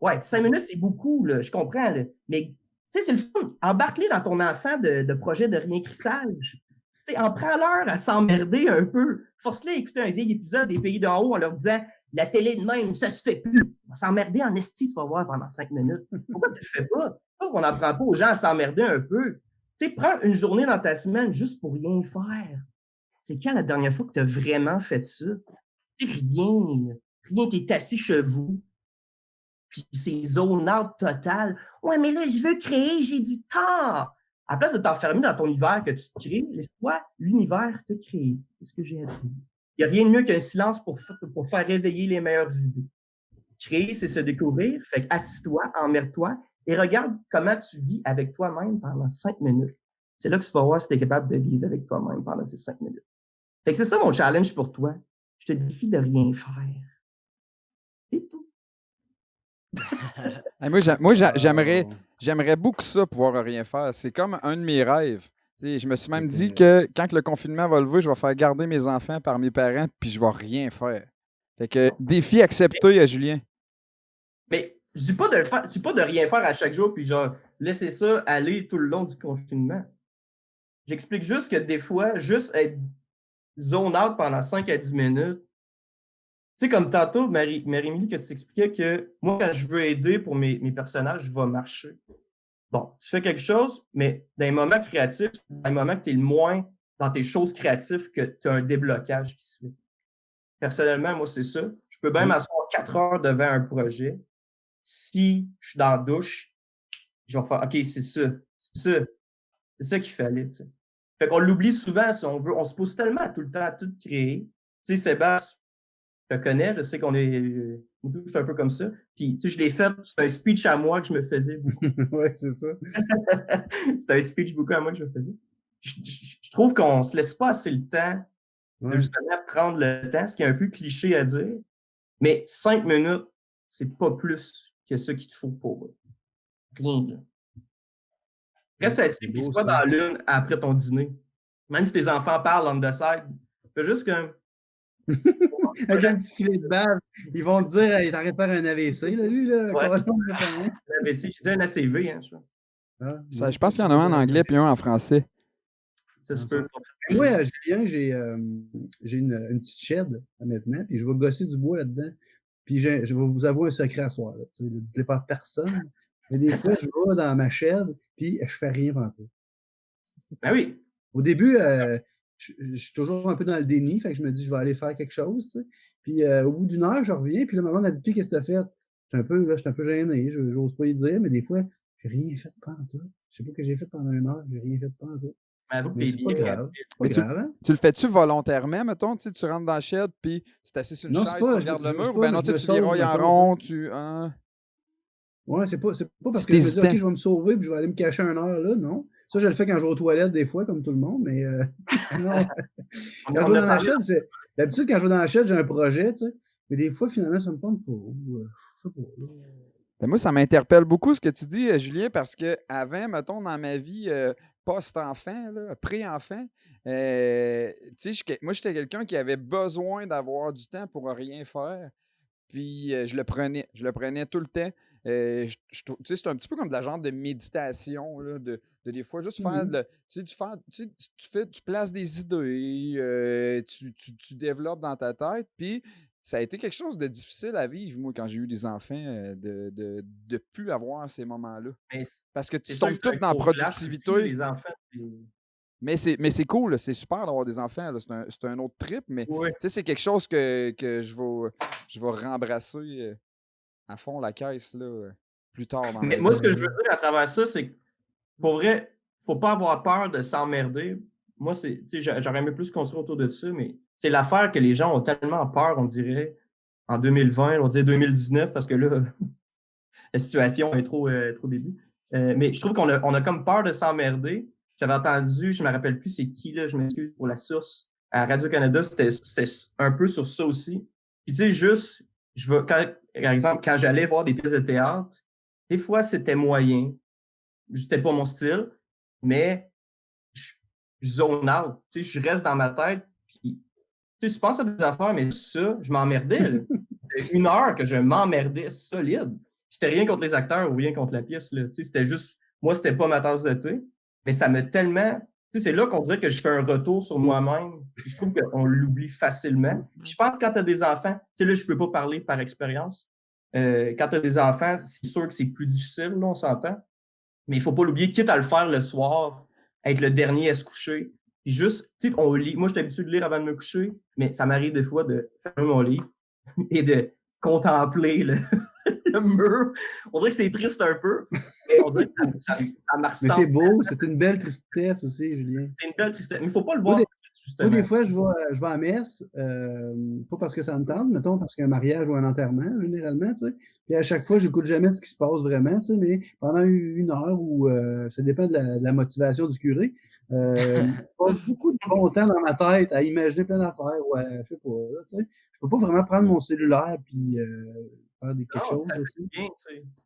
Ouais, 5 minutes, c'est beaucoup, là. Je comprends, là. Mais, tu sais, c'est le fun. Embarque-les dans ton enfant de projet de rien crissage. Tu sais, en prends l'heure à s'emmerder un peu. Force-les à écouter un vieil épisode des Pays d'en haut en leur disant la télé de même, ça se fait plus. On va s'emmerder en esti, tu vas voir pendant 5 minutes. Pourquoi tu le fais pas? Pourquoi on n'apprend pas aux gens à s'emmerder un peu? Tu sais, prends une journée dans ta semaine juste pour rien faire. C'est quand la dernière fois que tu as vraiment fait ça? Tu sais, rien. Rien, t'es assis chez vous. Puis c'est zone out total. Ouais, mais là, je veux créer, j'ai du temps. À la place de t'enfermer dans ton univers que tu te crées, laisse-toi l'univers te créer. C'est ce que j'ai à dire. Il n'y a rien de mieux qu'un silence pour faire réveiller les meilleures idées. Créer, c'est se découvrir. Fait assis-toi, emmerde-toi et regarde comment tu vis avec toi-même pendant 5 minutes. C'est là que tu vas voir si tu es capable de vivre avec toi-même pendant ces 5 minutes. Fait que c'est ça mon challenge pour toi. Je te défie de rien faire. C'est tout. Moi, j'aimerais beaucoup ça, pouvoir rien faire. C'est comme un de mes rêves. T'sais, je me suis même dit que quand le confinement va lever, je vais faire garder mes enfants par mes parents, puis je vais rien faire. Fait que défi accepté à Julien. Mais je dis pas de rien faire à chaque jour, puis genre laisser ça aller tout le long du confinement. J'explique juste que des fois, juste être zone out pendant 5 à 10 minutes, tu sais, comme tantôt, Marie-Émilie, que tu t'expliquais que moi, quand je veux aider pour mes personnages, je vais marcher. Bon, tu fais quelque chose, mais dans les moments créatifs, dans les moments que tu es le moins dans tes choses créatives, que tu as un déblocage qui se fait. Personnellement, moi, c'est ça. Je peux bien m'asseoir 4 heures devant un projet. Si je suis dans la douche, je vais faire OK, c'est ça qu'il fallait. T'sais. Fait qu'on l'oublie souvent si on veut. On se pousse tellement tout le temps à tout créer. Tu sais, Sébastien, je te connais, je sais qu'on est un peu comme ça. Puis, tu sais, je l'ai fait, c'est un speech à moi que je me faisais beaucoup. Oui, c'est ça. C'est un speech beaucoup à moi que je me faisais. Je trouve qu'on ne se laisse pas assez le temps de justement prendre le temps, ce qui est un peu cliché à dire, mais 5 minutes, c'est pas plus que ça qu'il te faut pour rien. Là. Reste assis puis sois dans l'une après ton dîner. Même si tes enfants parlent on the side, fais juste comme. Avec un petit filet de bave, ils vont te dire hey, t'arrêtes de faire un AVC, là, lui, là. Ouais. Un AVC, je dis un ACV, hein, je Ça, je pense qu'il y en a un en anglais puis un en français. Ça se peut. Moi, Julien, j'ai une petite shed maintenant, puis je vais gosser du bois là-dedans. Puis je vais vous avouer un secret à soir. Ne dites-le pas à personne. Mais des fois, je vais dans ma shed, puis je fais rien pendant tout. Ben oui. Au début, je suis toujours un peu dans le déni, fait que je me dis, je vais aller faire quelque chose. T'sais. Puis au bout d'une heure, je reviens, puis le maman m'a dit, puis qu'est-ce que tu as fait? Je suis un peu gêné, je n'ose pas y dire, mais des fois, j'ai rien fait pendant tout. Je sais pas ce que j'ai fait pendant une heure, j'ai rien fait pendant tout. Mais c'est pas grave. Pas grave, hein? Tu le fais-tu volontairement, mettons? Tu rentres dans la shed, puis tu t'assis sur une chaise, tu regardes le mur, ou ben non, tu dérailles en rond, Ouais, c'est pas parce que je me dis, OK, je vais me sauver, puis je vais aller me cacher une heure, là, non. Ça, je le fais quand je vais aux toilettes, des fois, comme tout le monde, mais non. Quand je vais dans la shed, d'habitude, quand je vais dans la shed, j'ai un projet, tu sais. Mais des fois, finalement, ça me tente pas. Je sais pas. Ben moi, ça m'interpelle beaucoup ce que tu dis, Julien, parce que avant, mettons, dans ma vie post-enfant, pré-enfant, moi, j'étais quelqu'un qui avait besoin d'avoir du temps pour rien faire. Puis je le prenais tout le temps. C'est un petit peu comme de la genre de méditation, là, de des fois juste faire tu places des idées, tu développes dans ta tête, puis ça a été quelque chose de difficile à vivre, moi, quand j'ai eu des enfants, de plus avoir ces moments-là. Parce que tu tombes tout dans la productivité. Les enfants, mais c'est cool, c'est super d'avoir des enfants. C'est un autre trip, mais c'est quelque chose que je vais rembrasser à fond la caisse là, plus tard dans mais ma moi, vie. ce que je veux dire à travers ça, c'est que pour vrai, faut pas avoir peur de s'emmerder. Moi, j'aurais aimé plus construire autour de ça, mais c'est l'affaire que les gens ont tellement peur, on dirait, en 2020, on dirait 2019, parce que là, la situation est trop début. Mais je trouve qu'on a comme peur de s'emmerder. J'avais entendu, je me rappelle plus c'est qui, là, je m'excuse pour la source, à Radio-Canada, c'était un peu sur ça aussi. Puis tu sais, par exemple, quand j'allais voir des pièces de théâtre, des fois, c'était moyen. C'était pas mon style, mais je zone out. Tu sais, je reste dans ma tête, puis tu sais, je pense à des affaires, mais ça, je m'emmerdais. C'était 1 heure que je m'emmerdais solide. C'était rien contre les acteurs ou rien contre la pièce. Là. Tu sais, c'était juste, moi, c'était pas ma tasse de thé, mais ça m'a tellement... Tu sais, c'est là qu'on dirait que je fais un retour sur moi-même. Je trouve qu'on l'oublie facilement. Puis je pense que quand tu as des enfants, tu sais, là, je peux pas parler par expérience. Quand tu as des enfants, c'est sûr que c'est plus difficile, là, on s'entend. Mais il faut pas l'oublier, quitte à le faire le soir, être le dernier à se coucher. Puis juste, tu sais, on lit. Moi, je suis habitué de lire avant de me coucher, mais ça m'arrive des fois de fermer mon livre et de contempler le mur. On dirait que c'est triste un peu, mais on dirait que ça me ressemble. Mais c'est beau, c'est une belle tristesse aussi, Julien. C'est une belle tristesse, mais il ne faut pas le voir. Moi, des fois, je vais à messe, pas parce que ça me tente, mettons, parce qu'un mariage ou un enterrement, généralement, tu sais. Puis à chaque fois, je n'écoute jamais ce qui se passe vraiment, tu sais, mais pendant 1 heure, ou ça dépend de la motivation du curé, je passe beaucoup de bon temps dans ma tête à imaginer plein d'affaires, je sais pas, là, tu sais. Je peux pas vraiment prendre mon cellulaire puis faire quelque chose. Bien,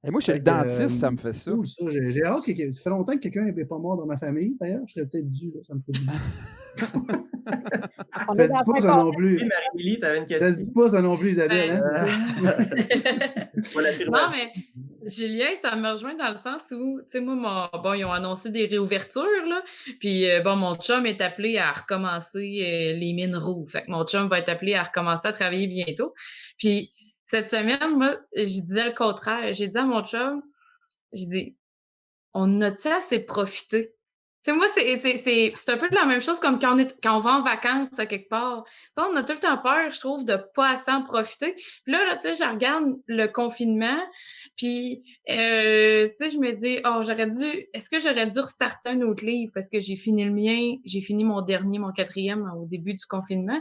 et moi, chez le dentiste, ça me fait ça. Cool, ça. J'ai hâte que ça fait longtemps que quelqu'un n'est pas mort dans ma famille, d'ailleurs. Je serais peut-être dû, là, ça me fait du bien. Ça se dit pas ça non plus. Marie-Émilie, tu avais une question. Ça se dit pas ça non plus, Isabelle. Hein? Non, mais Julien, ça me rejoint dans le sens où, tu sais, moi, ils ont annoncé des réouvertures, là. Puis, mon chum est appelé à recommencer les mines rouges. Fait que mon chum va être appelé à recommencer à travailler bientôt. Puis, cette semaine, moi, je disais le contraire. J'ai dit à mon chum, j'ai dit, on a-tu assez profité? Tu sais, moi, c'est un peu la même chose comme quand on va en vacances à quelque part. Tu sais, on a tout le temps peur, je trouve, de pas assez en profiter. Puis là, tu sais, je regarde le confinement, puis, tu sais, je me dis, est-ce que j'aurais dû restarter un autre livre? Parce que j'ai fini le mien, j'ai fini mon 4e au début du confinement.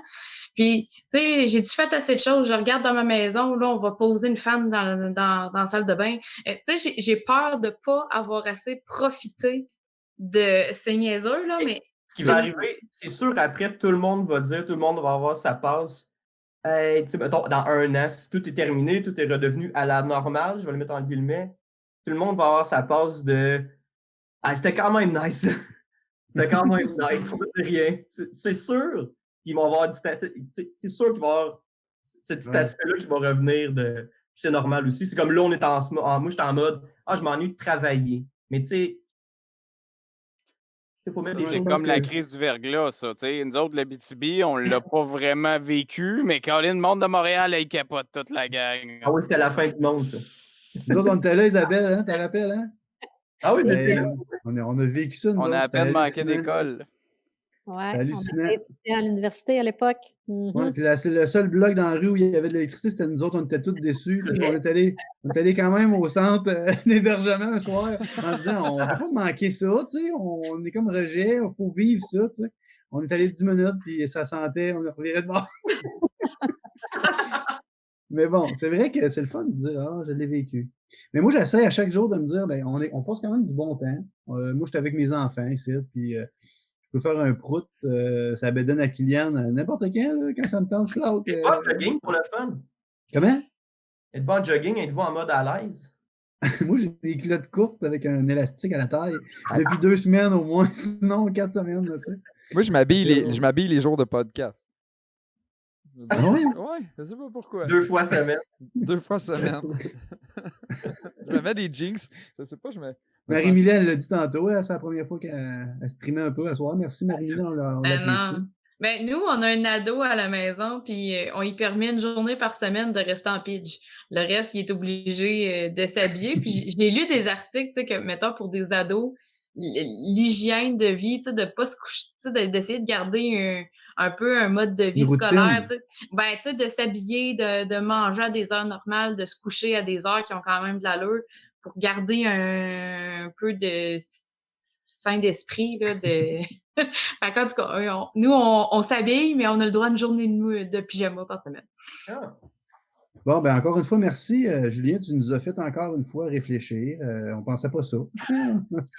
Puis, tu sais, j'ai-tu fait assez de choses? Je regarde dans ma maison, là, on va poser une fan dans la salle de bain. Tu sais, j'ai peur de pas avoir assez profité de ces niaiseux, là, mais... Ce qui va arriver, c'est sûr, après, tout le monde va avoir sa passe. Hey, tu sais, mettons, dans 1 an, si tout est terminé, tout est redevenu à la normale, je vais le mettre en guillemets, tout le monde va avoir sa passe de « Ah, c'était quand même nice! » C'était quand même nice, on ne rien. C'est sûr qu'ils vont avoir c'est sûr qu'il va y avoir ce petit aspect-là qui va revenir de... C'est normal aussi. C'est comme là, on est moi, j'étais en mode « Ah, je m'ennuie de travailler. » Mais tu sais, c'est comme la crise du verglas, ça. T'sais. Nous autres, l'Abitibi, on l'a pas vraiment vécu, mais Colin, le monde de Montréal, il capote toute la gang. Ah oui, c'était la fin du monde, ça. Nous autres, on était là, Isabelle, hein, t'as rappelles, hein? Ah oui, mais on a vécu ça, nous on autres. a à peine manqué d'école. Ouais, on était à l'université à l'époque. Ouais, puis là, c'est le seul bloc dans la rue où il y avait de l'électricité, c'était nous autres, on était tous déçus. On est allés quand même au centre d'hébergement un soir en se disant, on ne peut pas manquer ça, tu sais, on est comme rejet, il faut vivre ça, tu sais. On est allé 10 minutes, puis ça sentait, on revirait de bord. Mais bon, c'est vrai que c'est le fun de dire, ah, je l'ai vécu. Mais moi, j'essaie à chaque jour de me dire, ben, on passe quand même du bon temps. Moi, j'étais avec mes enfants ici, puis je peux faire un prout, ça bédonne à Kylian n'importe quand ça me tente, je flotte. Êtes-vous en jogging pour le fun? Comment? Êtes-vous en jogging? Êtes-vous en mode à l'aise? Moi, j'ai des culottes courtes avec un élastique à la taille depuis 2 semaines au moins, sinon 4 semaines. Là, tu sais. Moi, je m'habille les jours de podcast. Ah oui? Ouais, je sais pas pourquoi. 2 fois semaine. 2 fois semaine. Je me mets des jeans. Je sais pas, Marie-Mylène, elle l'a dit tantôt, c'est la première fois qu'elle streamait un peu à soir. Merci Marie-Mylène, on l'apprécie. Ben, nous, on a un ado à la maison, puis on lui permet une journée par semaine de rester en pidge. Le reste, il est obligé de s'habiller. Puis j'ai lu des articles, tu sais, que, mettons, pour des ados, l'hygiène de vie, tu sais, de pas se coucher, tu sais, d'essayer de garder un peu un mode de vie scolaire, tu sais. Ben, tu sais, de s'habiller, de manger à des heures normales, de se coucher à des heures qui ont quand même de l'allure pour garder un peu de sain d'esprit, là, de... En tout cas, nous, on s'habille, mais on a le droit à une journée de pyjama par semaine. Ah. Bon, ben encore une fois, merci. Julien, tu nous as fait encore une fois réfléchir. On pensait pas ça.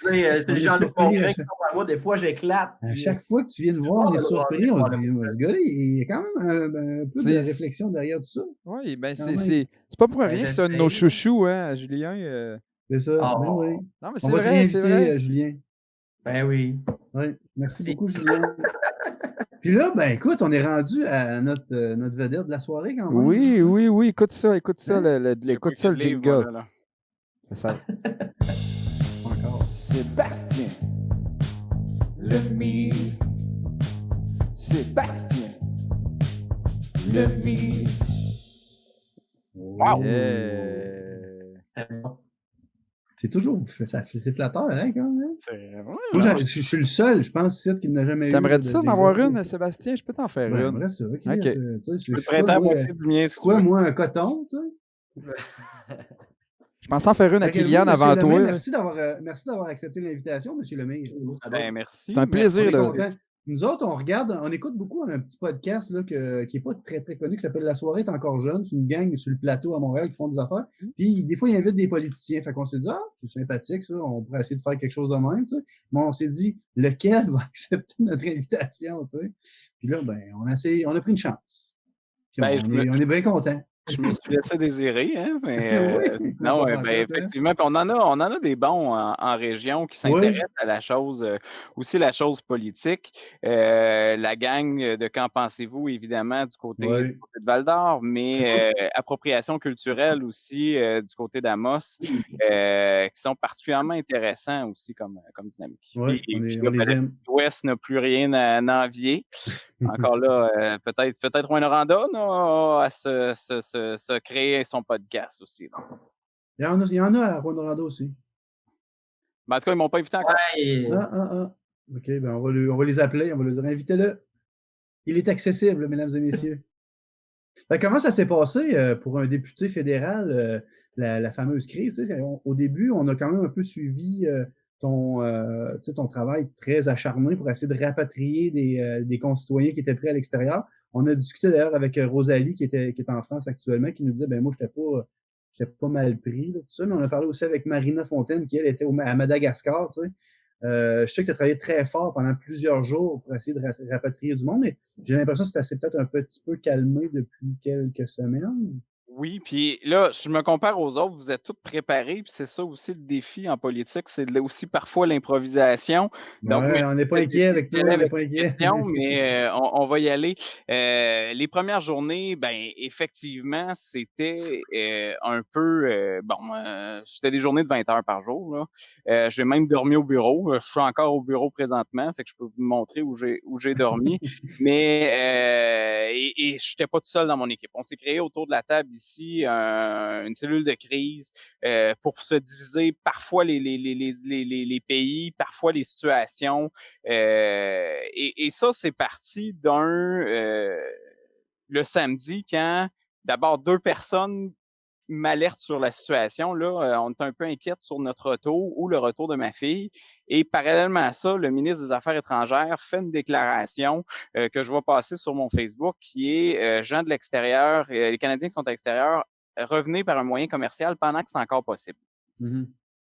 C'est les gens de congrès qui sont à moi. Des fois, j'éclate. À chaque fois que tu viens de voir, on est surpris. On se dit, ce gars-là, il y a quand même un peu de réflexion derrière tout ça. Oui, ben c'est pas pour rien que c'est un de nos chouchous, hein, Julien. C'est ça. Oh. Ben oui. Non, mais on va te réinviter, Julien. Ben oui. Oui, merci beaucoup, Julien. Puis là, ben écoute, on est rendu à notre vedette de la soirée quand même. Oui, écoute ça, Hein? écoute ça le jingle. C'est ça. Encore. Sébastien Lemire. Sébastien Lemire. Wow! C'est bon. C'est toujours c'est flatteur, hein, quand même. C'est vrai. Moi, je suis le seul, je pense, ici, qui n'a jamais eu. T'aimerais ça d'en avoir une, Sébastien? Je peux t'en faire une. J'aimerais ça. OK. Je peux te prêter à moitié du mien, si tu veux. Moi, un coton, tu sais. Je pensais en faire une à Kylian avant toi. Merci d'avoir accepté l'invitation, M. Lemire. Ben, merci. C'est un plaisir. Nous autres, on écoute beaucoup un petit podcast là, qui n'est pas très, très connu, qui s'appelle La soirée est encore jeune. C'est une gang sur le plateau à Montréal qui font des affaires. Puis, des fois, ils invitent des politiciens. Fait qu'on s'est dit, c'est sympathique, ça. On pourrait essayer de faire quelque chose de même, tu sais. Mais on s'est dit, lequel va accepter notre invitation, tu sais. Puis là, ben, on a pris une chance. Puis on est bien contents. Je me suis laissé désirer, hein, mais Oui, non, pas ben, pantoute, hein. effectivement, puis on en a des bons en région qui Oui, s'intéressent à la chose, aussi la chose politique. La gang de Qu'en pensez-vous, évidemment, du côté oui. de Val-d'Or, mais appropriation culturelle aussi du côté d'Amos, qui sont particulièrement intéressants aussi comme dynamique. Oui, Puis on là, ben, les le aime. Sud-Ouest n'a plus rien à envier. Encore là, peut-être Rwanda à se créer son podcast aussi. Là. Il y en a à Rwanda aussi. Mais en tout cas, ils m'ont pas invité encore. Ouais, Ah, ah, ah. OK, ben on va les appeler, on va leur dire invitez-le. Il est accessible, mesdames et messieurs. Comment ça s'est passé pour un député fédéral, la fameuse crise? Tu sais, au début, on a quand même un peu suivi tu sais, ton travail très acharné pour essayer de rapatrier des concitoyens qui étaient pris à l'extérieur. On a discuté d'ailleurs avec Rosalie qui est en France actuellement, qui nous disait ben moi, j'étais pas mal pris, là, tout ça, mais on a parlé aussi avec Marina Fontaine, qui elle était à Madagascar, tu sais. Je sais que tu as travaillé très fort pendant plusieurs jours pour essayer de rapatrier du monde, mais j'ai l'impression que ça s'est peut-être un petit peu calmé depuis quelques semaines. Oui, puis là, je me compare aux autres, vous êtes tous préparés, puis c'est ça aussi le défi en politique, c'est aussi parfois l'improvisation. Donc, mais Ouais, on n'est pas j'ai inquiet décidé avec d'y toi, aller on n'est avec pas une inquiet. question, mais on va y aller. Les premières journées, ben effectivement, c'était un peu c'était des journées de 20 heures par jour, là. J'ai même dormi au bureau. Je suis encore au bureau présentement, fait que je peux vous montrer où j'ai dormi. Mais et je n'étais pas tout seul dans mon équipe. On s'est créé autour de la table ici une cellule de crise pour se diviser parfois les pays, parfois les situations. Et ça, c'est parti le samedi quand d'abord 2 personnes m'alerte sur la situation. Là, on est un peu inquiète sur notre retour ou le retour de ma fille. Et parallèlement à ça, le ministre des Affaires étrangères fait une déclaration que je vois passer sur mon Facebook qui est gens de l'extérieur, les Canadiens qui sont à l'extérieur, revenez par un moyen commercial pendant que c'est encore possible. Mhm.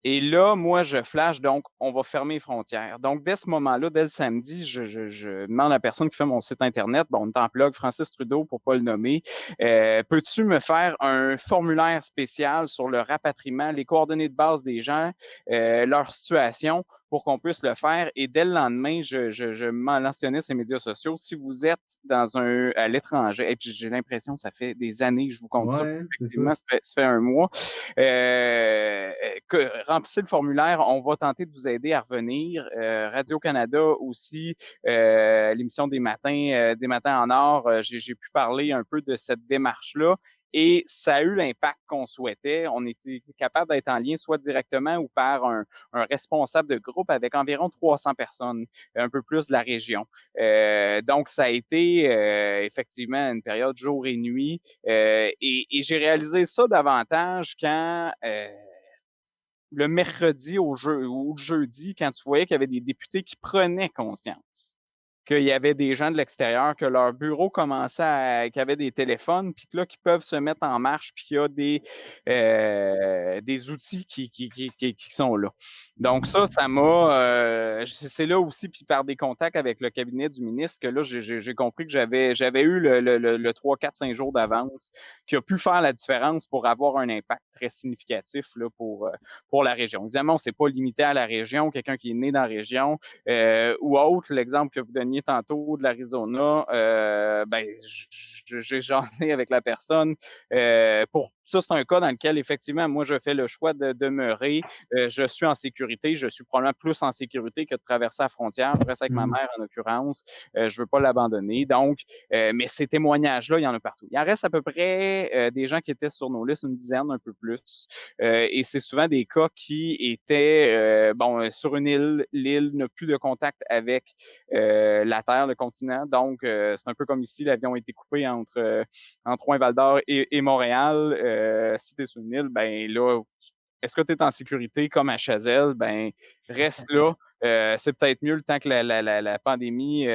Et là, moi, je flash, donc on va fermer les frontières. Donc, dès ce moment-là, dès le samedi, je demande à la personne qui fait mon site Internet, bon, on est en plug, Francis Trudeau, pour pas le nommer, peux-tu me faire un formulaire spécial sur le rapatriement, les coordonnées de base des gens, leur situation, pour qu'on puisse le faire. Et dès le lendemain, je mentionnais ces médias sociaux. Si vous êtes à l'étranger, et puis j'ai l'impression que ça fait des années que je vous compte ça, Ouais, c'est ça. effectivement, ça fait un mois, remplissez le formulaire, on va tenter de vous aider à revenir. Radio-Canada aussi, l'émission des matins en or, j'ai pu parler un peu de cette démarche-là. Et ça a eu l'impact qu'on souhaitait. On était capable d'être en lien soit directement ou par un responsable de groupe avec environ 300 personnes, un peu plus de la région. Donc, ça a été effectivement une période jour et nuit. Et j'ai réalisé ça davantage quand le mercredi ou le jeudi, quand tu voyais qu'il y avait des députés qui prenaient conscience qu'il y avait des gens de l'extérieur, que leur bureau commençait qu'il y avait des téléphones, puis que là, qui peuvent se mettre en marche, puis qu'il y a des outils qui sont là. Donc ça m'a, c'est là aussi, puis par des contacts avec le cabinet du ministre, que là, j'ai compris que j'avais eu le 3, 4, 5 jours d'avance, qui a pu faire la différence pour avoir un impact très significatif là, pour la région. Évidemment, on ne s'est pas limité à la région, quelqu'un qui est né dans la région, ou autre, l'exemple que vous donniez tantôt de l'Arizona, ben, j'ai jasé avec la personne. Pour ça, c'est un cas dans lequel, effectivement, moi, je fais le choix de demeurer. Je suis en sécurité. Je suis probablement plus en sécurité que de traverser la frontière. Je reste avec ma mère, en l'occurrence. Je veux pas l'abandonner. Donc, mais ces témoignages-là, il y en a partout. Il en reste à peu près des gens qui étaient sur nos listes, une dizaine, un peu plus. Et c'est souvent des cas qui étaient, sur une île. L'île n'a plus de contact avec la Terre, le continent. Donc, c'est un peu comme ici, l'avion a été coupé entre Rouen, Val-d'Or et Montréal. Si tu es sur une île, ben là, est-ce que tu es en sécurité comme à Chazelle? Ben, reste là. C'est peut-être mieux le temps que la pandémie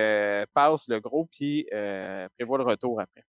passe, le gros, puis prévois le retour après.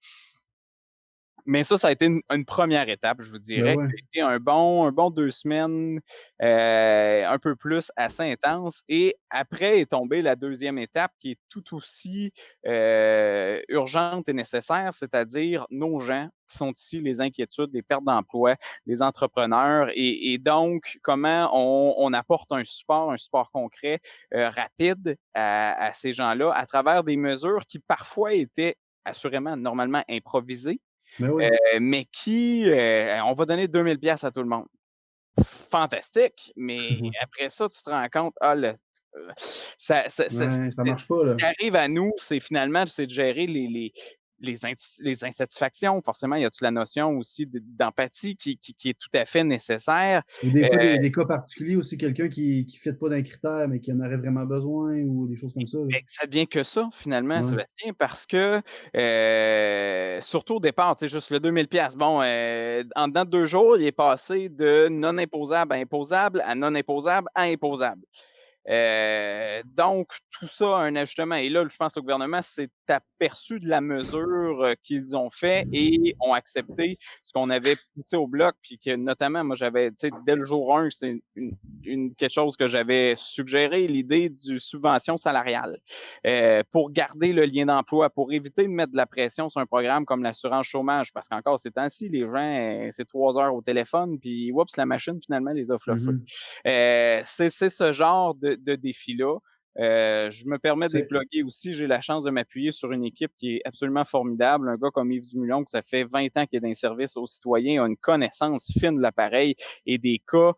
Mais ça a été une première étape, je vous dirais. ouais. Ça a été un bon 2 semaines, un peu plus, assez intense. Et après est tombée la deuxième étape qui est tout aussi urgente et nécessaire, c'est-à-dire nos gens qui sont ici, les inquiétudes, les pertes d'emploi, les entrepreneurs. Et donc, comment on apporte un support concret, rapide à ces gens-là à travers des mesures qui parfois étaient assurément, normalement improvisées, Ben oui. mais qui, on va donner 2000 pièces à tout le monde. Fantastique, mais après ça, tu te rends compte, ça, Ouais, ça marche pas, là. ce qui arrive à nous, c'est finalement, c'est de gérer les insatisfactions. Forcément, il y a toute la notion aussi d'empathie qui est tout à fait nécessaire. Ou des fois, des cas particuliers aussi, quelqu'un qui ne fit pas d'un critère, mais qui en aurait vraiment besoin, ou des choses comme ça, là. Mais ça devient que ça, finalement, Ouais. Sébastien, parce que surtout au départ, tu sais, juste le 2000 pièces. Bon, en dedans de 2 jours, il est passé de non imposable à imposable à non imposable à imposable. Donc, tout ça a un ajustement. Et là, je pense que le gouvernement s'est aperçu de la mesure qu'ils ont fait et ont accepté ce qu'on avait poussé au bloc. Puis que notamment, moi, j'avais, tu sais, dès le jour 1, c'est quelque chose que j'avais suggéré, l'idée du subvention salariale pour garder le lien d'emploi, pour éviter de mettre de la pression sur un programme comme l'assurance chômage. Parce qu'encore ces temps-ci, les gens, c'est 3 heures au téléphone, puis oups, la machine, finalement, les offre le feu. C'est ce genre de défi-là. Je me permets de C'est- déploguer aussi. J'ai la chance de m'appuyer sur une équipe qui est absolument formidable. Un gars comme Yves Dumulon, que ça fait 20 ans qu'il est dans les services aux citoyens, a une connaissance fine de l'appareil et des cas.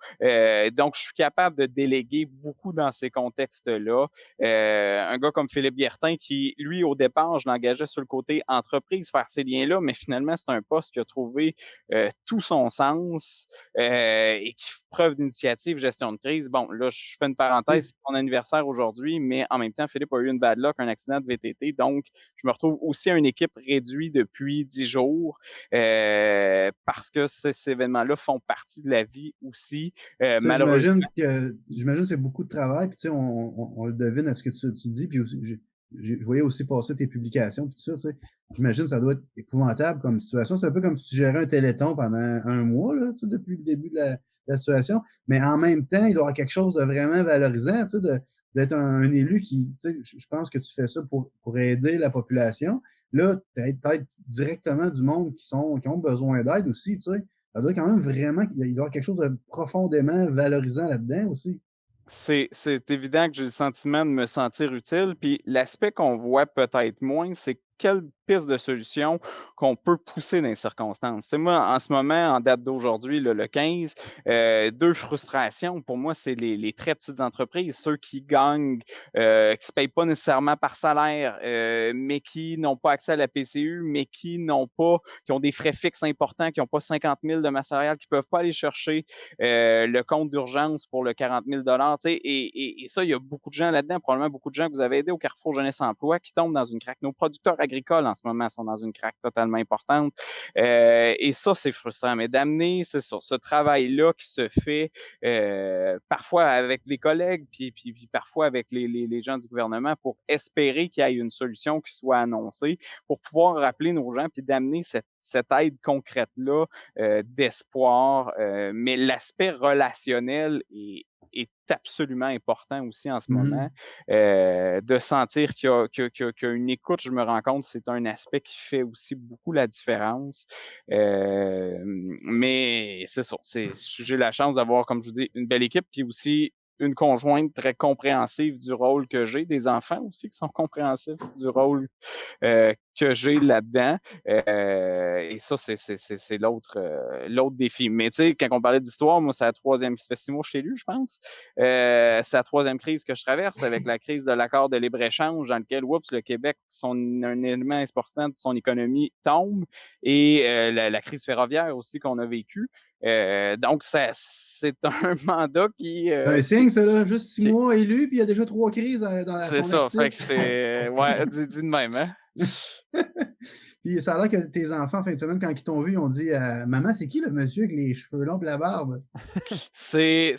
Donc, je suis capable de déléguer beaucoup dans ces contextes-là. Un gars comme Philippe Guertin, qui, lui, au départ, je l'engageais sur le côté entreprise, faire ces liens-là, mais finalement, c'est un poste qui a trouvé tout son sens et qui fait preuve d'initiative, gestion de crise. Bon, là, je fais une parenthèse, c'est mon anniversaire aujourd'hui, mais en même temps, Philippe a eu une bad luck, un accident de VTT, donc je me retrouve aussi à une équipe réduite depuis 10 jours parce que ces événements-là font partie de la vie aussi. Malheureusement. J'imagine que c'est beaucoup de travail, puis tu sais, on le devine à ce que tu dis, puis aussi, je voyais aussi passer tes publications, puis tout ça, tu sais. J'imagine que ça doit être épouvantable comme situation. C'est un peu comme si tu gérais un téléthon pendant un mois, là, tu sais, depuis le début de la situation. Mais en même temps, il doit y avoir quelque chose de vraiment valorisant, tu sais, d'être un élu qui, tu sais, je pense que tu fais ça pour aider la population. Là, peut-être directement du monde qui ont besoin d'aide aussi, tu sais. Ça doit quand même vraiment, il doit y avoir quelque chose de profondément valorisant là-dedans aussi. C'est évident que j'ai le sentiment de me sentir utile. Puis l'aspect qu'on voit peut-être moins, c'est quelle piste de solution qu'on peut pousser dans les circonstances. Tu sais, moi, en ce moment, en date d'aujourd'hui, le 15, 2 frustrations. Pour moi, c'est les très petites entreprises, ceux qui gagnent, qui se payent pas nécessairement par salaire, mais qui n'ont pas accès à la PCU, mais qui ont des frais fixes importants, qui n'ont pas 50 000 de masse salariale, qui peuvent pas aller chercher le compte d'urgence pour le 40 000 tu sais, et ça, il y a beaucoup de gens là-dedans, probablement beaucoup de gens que vous avez aidés au Carrefour Jeunesse Emploi qui tombent dans une craque. Nos producteurs agricoles en ce moment sont dans une craque totalement importante. Et ça, c'est frustrant. Mais d'amener, c'est ça, ce travail-là qui se fait parfois avec les collègues, puis parfois avec les gens du gouvernement pour espérer qu'il y ait une solution qui soit annoncée, pour pouvoir rappeler nos gens, puis d'amener cette aide concrète-là d'espoir. Mais l'aspect relationnel est absolument important aussi en ce moment. De sentir qu'il y a une écoute, je me rends compte, c'est un aspect qui fait aussi beaucoup la différence. Mais c'est ça. J'ai la chance d'avoir, comme je vous dis, une belle équipe, puis aussi une conjointe très compréhensive du rôle que j'ai, des enfants aussi qui sont compréhensifs du rôle que j'ai là-dedans. Et ça, c'est l'autre défi. Mais tu sais, quand on parlait d'histoire, moi, c'est la troisième, ça fait 6 mois que je t'ai lu, je pense. C'est la troisième crise que je traverse avec la crise de l'accord de libre-échange dans lequel, le Québec, un élément important de son économie tombe et la crise ferroviaire aussi qu'on a vécue. Donc, c'est un mandat qui... C'est un signe, ça, là. Juste 6 mois élu, puis il y a déjà 3 crises dans c'est son ça, article. fait que c'est... Ouais, dis de même, hein? Puis ça a l'air que tes enfants, en fin de semaine, quand ils t'ont vu, ils ont dit Maman, c'est qui le monsieur avec les cheveux longs et la barbe? C'est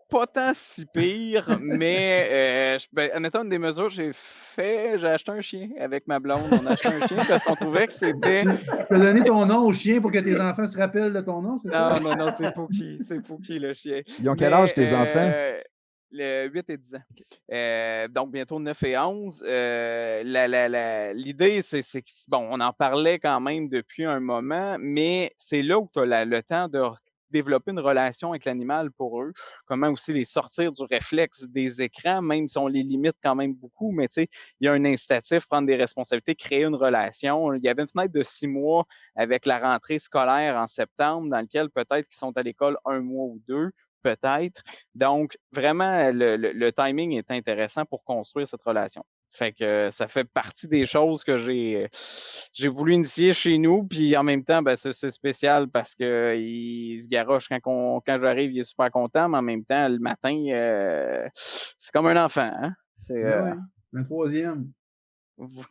pas tant si pire, mais admettons, une des mesures que j'ai acheté un chien avec ma blonde. On a acheté un chien parce qu'on trouvait que c'était. Tu as donné ton nom au chien pour que tes enfants se rappellent de ton nom, c'est ça? Non, c'est Pookie. C'est Pookie, le chien. Ils ont quel âge, tes enfants? Le 8 et 10 ans. Donc, bientôt 9 et 11. L'idée, c'est que, bon, on en parlait quand même depuis un moment, mais c'est là où tu as le temps de développer une relation avec l'animal pour eux, comment aussi les sortir du réflexe des écrans, même si on les limite quand même beaucoup, mais tu sais, il y a un incitatif, prendre des responsabilités, créer une relation. Il y avait une fenêtre de 6 mois avec la rentrée scolaire en septembre, dans lequel peut-être qu'ils sont à l'école 1 mois ou 2, peut-être. Donc, vraiment, le timing est intéressant pour construire cette relation. Fait que ça fait partie des choses que j'ai voulu initier chez nous, puis en même temps, ben, c'est spécial parce que il se garoche quand j'arrive, il est super content, mais en même temps, le matin, c'est comme un enfant, hein? C'est Oui, un troisième.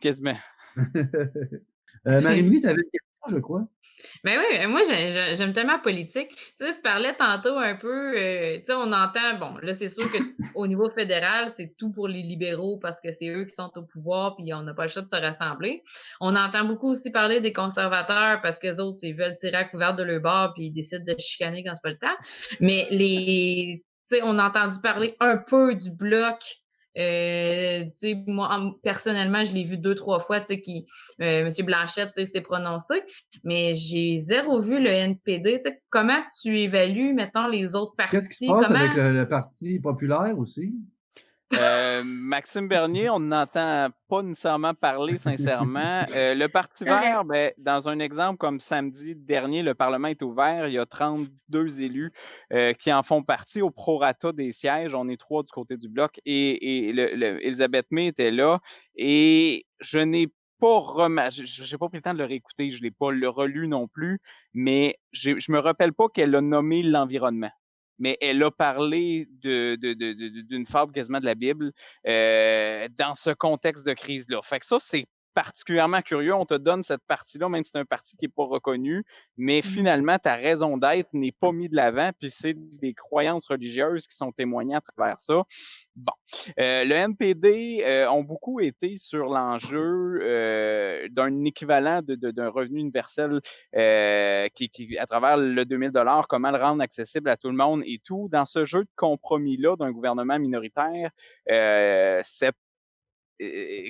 quasiment. Marie-Émilie, tu avais une question, je crois. Ben oui, moi j'aime tellement la politique. Tu sais, je parlais tantôt un peu, tu sais, on entend, bon, là c'est sûr qu'au niveau fédéral, c'est tout pour les libéraux parce que c'est eux qui sont au pouvoir puis on n'a pas le choix de se rassembler. On entend beaucoup aussi parler des conservateurs parce que les autres, ils veulent tirer à couvert de leur bord puis ils décident de chicaner quand c'est pas le temps. Mais tu sais, on a entendu parler un peu du bloc. Moi, personnellement, je l'ai vu 2-3 fois, M. Blanchette, s'est prononcé, mais j'ai zéro vu le NPD. Comment tu évalues, mettons, les autres partis? Qu'est-ce qui se passe avec le Parti populaire aussi? Maxime Bernier, on n'entend pas nécessairement parler sincèrement. Le Parti vert, ben, dans un exemple comme samedi dernier, le Parlement est ouvert. Il y a 32 élus qui en font partie au prorata des sièges. On est 3 du côté du Bloc et Elisabeth May était là. Et je n'ai pas j'ai pas pris le temps de le réécouter, je l'ai pas le relu non plus, mais je me rappelle pas qu'elle a nommé l'environnement. Mais elle a parlé d'une fable quasiment de la Bible dans ce contexte de crise-là. Fait que ça, c'est particulièrement curieux. On te donne cette partie-là, même si c'est un parti qui n'est pas reconnu, mais finalement, ta raison d'être n'est pas mise de l'avant, puis c'est des croyances religieuses qui sont témoignées à travers ça. Bon. Le NPD ont beaucoup été sur l'enjeu d'un équivalent d'un revenu universel qui, à travers le 2000 $, comment le rendre accessible à tout le monde et tout. Dans ce jeu de compromis-là d'un gouvernement minoritaire,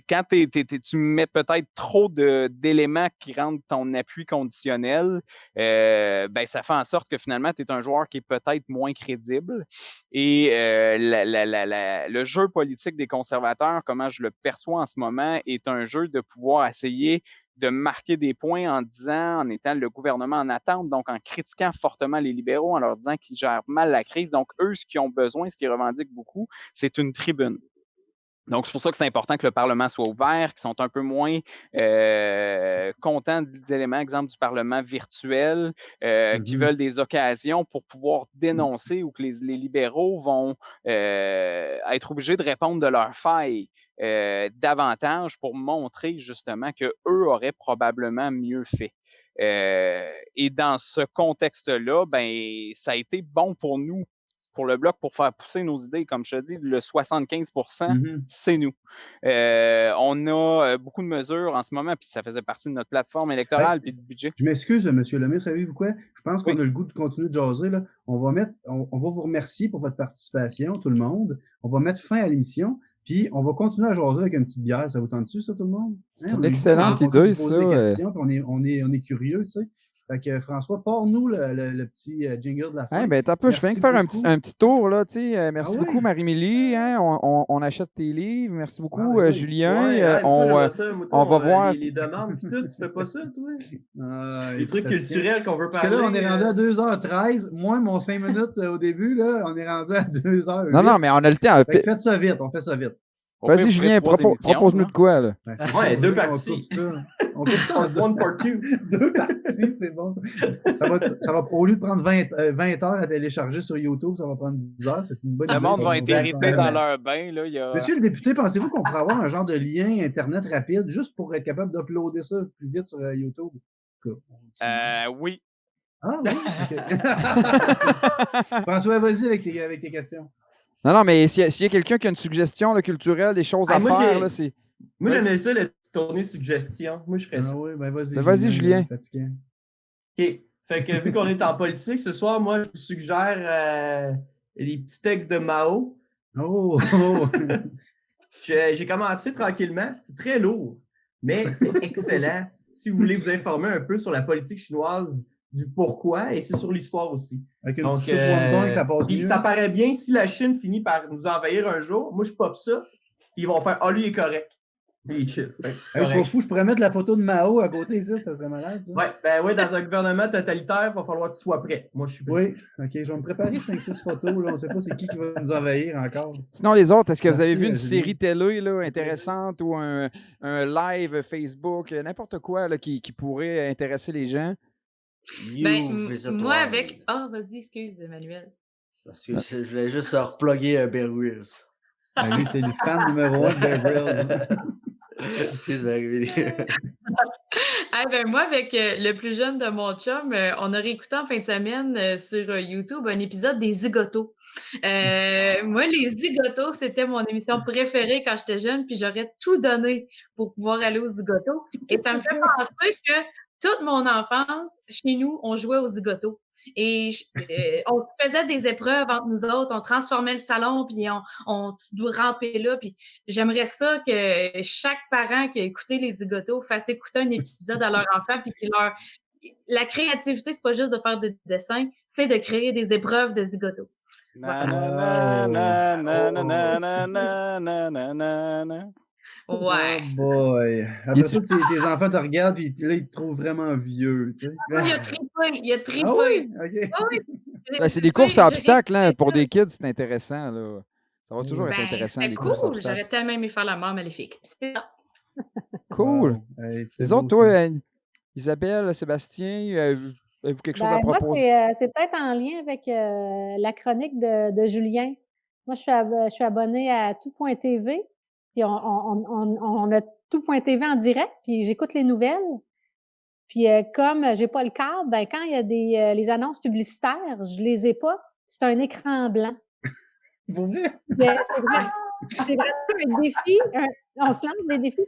quand tu mets peut-être trop d'éléments qui rendent ton appui conditionnel, ben ça fait en sorte que finalement, tu es un joueur qui est peut-être moins crédible. Et le jeu politique des conservateurs, comment je le perçois en ce moment, est un jeu de pouvoir essayer de marquer des points en disant, en étant le gouvernement en attente, donc en critiquant fortement les libéraux, en leur disant qu'ils gèrent mal la crise. Donc, eux, ce qu'ils ont besoin, ce qu'ils revendiquent beaucoup, c'est une tribune. Donc, c'est pour ça que c'est important que le Parlement soit ouvert, qu'ils sont un peu moins contents d'éléments, exemple du Parlement virtuel, qui veulent des occasions pour pouvoir dénoncer ou que les libéraux vont être obligés de répondre de leurs failles davantage pour montrer justement qu'eux auraient probablement mieux fait. Et dans ce contexte-là, ben, ça a été bon pour nous, pour le Bloc, pour faire pousser nos idées. Comme je te dis, le 75%, c'est nous. On a beaucoup de mesures en ce moment, puis ça faisait partie de notre plateforme électorale puis de budget. Je m'excuse, M. Lemire, savez-vous quoi? Je pense qu'on a le goût de continuer de jaser. Là. On va vous remercier pour votre participation, tout le monde. On va mettre fin à l'émission, puis on va continuer à jaser avec une petite bière. Ça vous tente-tu, ça, tout le monde? C'est une excellente idée, ça. On est curieux, tu sais. Fait que François, pars-nous le petit jingle de la fin. Ben, t'as peu, je viens de faire un petit tour, là, tu sais. Merci beaucoup, Marie-Émilie. Hein, on achète tes livres. Merci beaucoup, Julien. On va voir. Les demandes, puis tout, tu fais pas ça, toi? Les trucs culturels qu'on veut parler. Parce que là, on est rendu à 2h13. Moi, mon 5 minutes au début, là, on est rendu à 2h08. Non, mais on a le temps. Faites ça vite, on fait ça vite. Vas-y, Julien, propose-nous de quoi, là? Ben, Ouais, deux on parties. coupe ça. On coupe ça en deux. One part two. Deux parties, c'est bon. Ça va, au lieu de prendre 20 heures à télécharger sur YouTube, ça va prendre 10 heures. C'est une bonne idée. Le monde ça, va on être va irrité ensemble. dans leur bain. Là, Monsieur le député, pensez-vous qu'on pourrait avoir un genre de lien Internet rapide juste pour être capable d'uploader ça plus vite sur YouTube? Oui. Ah oui? OK. François, vas-y avec tes questions. Non, mais s'il y a quelqu'un qui a une suggestion là, culturelle, des choses à faire, là, c'est. Moi, j'aimais ça, la petite tournée suggestion. Moi, je ferais ça. Ah oui, ben vas-y. Ben, vas-y, Julien. Fatigué. OK. Fait que vu qu'on est en politique, ce soir, moi, je vous suggère les petits textes de Mao. Oh! J'ai commencé tranquillement. C'est très lourd, mais c'est excellent si vous voulez vous informer un peu sur la politique chinoise, du pourquoi, et c'est sur l'histoire aussi. Avec une Donc, petite soupe wonton, ça passe mieux. ça paraît bien si la Chine finit par nous envahir un jour. Moi, je pop ça. Ils vont faire « Ah, lui, il est correct. Lui, il est chill. » Je m'en fous, je pourrais mettre la photo de Mao à côté ici, ça serait malade, ça. Ouais, dans un gouvernement totalitaire, il va falloir que tu sois prêt. Moi, je suis prêt. Oui, OK, je vais me préparer 5-6 photos. Là. On ne sait pas c'est qui va nous envahir encore. Sinon, les autres, est-ce que vous avez Merci, vu une Julien. série télé là, intéressante ou un live Facebook, n'importe quoi là, qui pourrait intéresser les gens? Moi, avec. Ah, vas-y, excuse, Emmanuel. Parce que je voulais juste reploguer Bear Grylls. Ben, lui, c'est le fan numéro 1 de Bear Grylls. Excuse-moi, Moi, avec le plus jeune de mon chum, on a réécouté en fin de semaine sur YouTube un épisode des Zigotos. Moi, les Zigotos, c'était mon émission préférée quand j'étais jeune, puis j'aurais tout donné pour pouvoir aller aux Zigotos. Et ça me fait penser que toute mon enfance, chez nous, on jouait aux Zigotos. Et on faisait des épreuves entre nous autres, on transformait le salon, puis on doit ramper là. Puis j'aimerais ça que chaque parent qui a écouté les Zigotos fasse écouter un épisode à leur enfant, puis la créativité, c'est pas juste de faire des dessins, c'est de créer des épreuves de Zigotos. Ouais. Oh boy. Après ça, tes enfants te regardent et là, ils te trouvent vraiment vieux. Tu sais. Il a trippé. Ah oui? OK. Ah oui. Ben, c'est des courses à obstacles hein, pour des kids, c'est intéressant. Là. Ça va toujours être intéressant. C'est Les courses à cool. obstacles. J'aurais tellement aimé faire la mort maléfique. C'est ça. Cool. Wow. Hey, les autres, toi, Isabelle, Sébastien, avez-vous quelque chose à proposer? Moi, c'est peut-être en lien avec la chronique de Julien. Moi, je suis abonnée à tout.tv, puis on a tout.tv en direct, puis j'écoute les nouvelles. Puis comme j'ai pas le câble, ben quand il y a les annonces publicitaires, je les ai pas. C'est un écran blanc. Pour vrai? C'est vraiment un défi. On se lance des défis.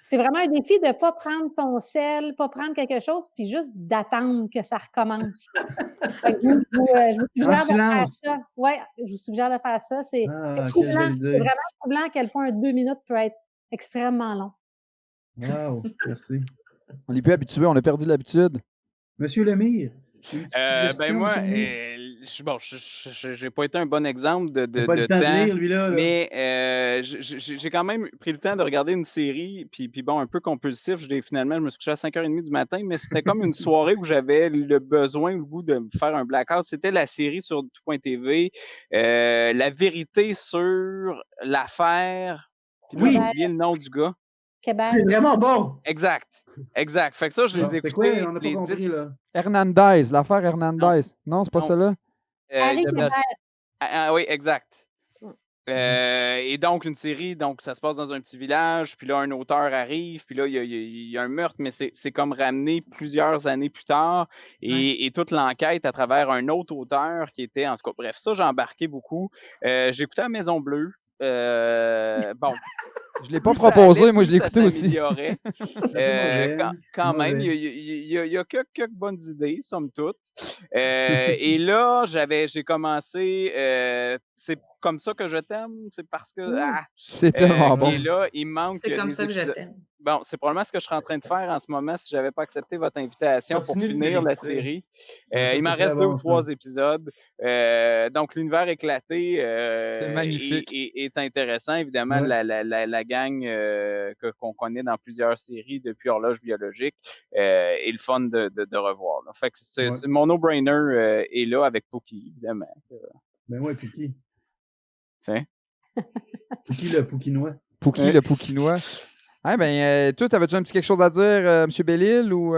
C'est vraiment un défi de ne pas prendre son sel, pas prendre quelque chose, puis juste d'attendre que ça recommence. Je vous suggère de faire ça. Oui, je vous suggère de faire ça. C'est troublant. C'est vraiment troublant à quel point 2 minutes peut être extrêmement long. Wow, merci. On n'est plus habitué, on a perdu l'habitude. Monsieur Lemire. Moi, j'ai pas été un bon exemple de pas le temps de lire, lui, là. Mais j'ai quand même pris le temps de regarder une série, puis bon, un peu compulsif. Finalement, je me suis couché à 5h30 du matin, mais c'était comme une soirée où j'avais le besoin, le goût de me faire un blackout. C'était la série sur tout.tv, La vérité sur l'affaire. Puis là, j'ai oublié le nom du gars. Québec. C'est vraiment bon! Exact. Fait que ça, je les ai écoutés. On n'a pas compris, là. Hernandez, l'affaire Hernandez. Non, c'est pas celle-là? Oui, exact. Et donc, une série, donc ça se passe dans un petit village, puis là, un auteur arrive, puis là, il y a un meurtre, mais c'est comme ramené plusieurs années plus tard, et toute l'enquête à travers un autre auteur qui était, en tout cas, bref, ça, j'ai embarqué beaucoup. J'ai écouté à Maison Bleue. Bon. Je ne l'ai pas proposé, moi je l'ai écouté aussi. Quand même, il y a quelques bonnes idées, somme toute. Et là, j'ai commencé C'est comme ça que je t'aime, c'est parce que... c'est tellement bon. Et là, il manque... C'est comme ça que je t'aime. Bon, c'est probablement ce que je serais en train de faire en ce moment si je n'avais pas accepté votre invitation pour finir la série. Il m'en reste 2 ou 3 épisodes. Donc, l'univers éclaté c'est magnifique. est intéressant. Évidemment, la gang qu'on connaît dans plusieurs séries depuis Horloge biologique est le fun de revoir. Là. Fait que c'est mon no-brainer est là avec Pookie, évidemment. Ben ouais, Pookie. Tiens. Pouki le Poukinois. Pouki le Poukinois. Ah ben, toi, t'avais-tu un petit quelque chose à dire, M. Bellil, ou...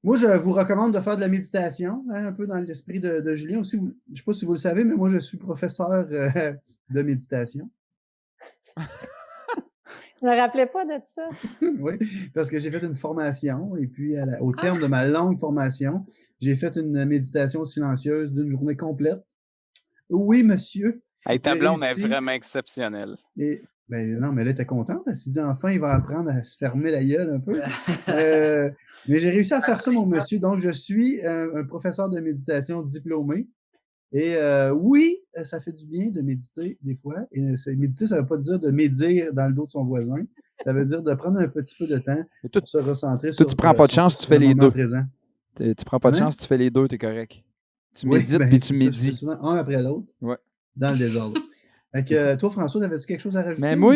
Moi, je vous recommande de faire de la méditation, hein, un peu dans l'esprit de Julien aussi. Je ne sais pas si vous le savez, mais moi, je suis professeur de méditation. Je ne me rappelais pas de ça. Oui, parce que j'ai fait une formation et puis au terme de ma longue formation, j'ai fait une méditation silencieuse d'une journée complète. Oui, monsieur. Hey, ta blonde est vraiment exceptionnelle. Et, ben, non, mais là, t'es contente. Elle s'est dit, enfin, il va apprendre à se fermer la gueule un peu. Mais j'ai réussi à faire ça, mon monsieur. Donc, je suis un professeur de méditation diplômé. Et oui, ça fait du bien de méditer des fois. Et méditer, ça ne veut pas dire de médire dans le dos de son voisin. Ça veut dire de prendre un petit peu de temps pour se recentrer sur tu prends pas de chance, tu fais les deux. Présent. Tu prends pas de chance, tu fais les deux, t'es correct. Tu médites puis tu médis. Souvent un après l'autre. Ouais. Dans le désordre. Fait que, toi, François, avais-tu quelque chose à rajouter? Mais moi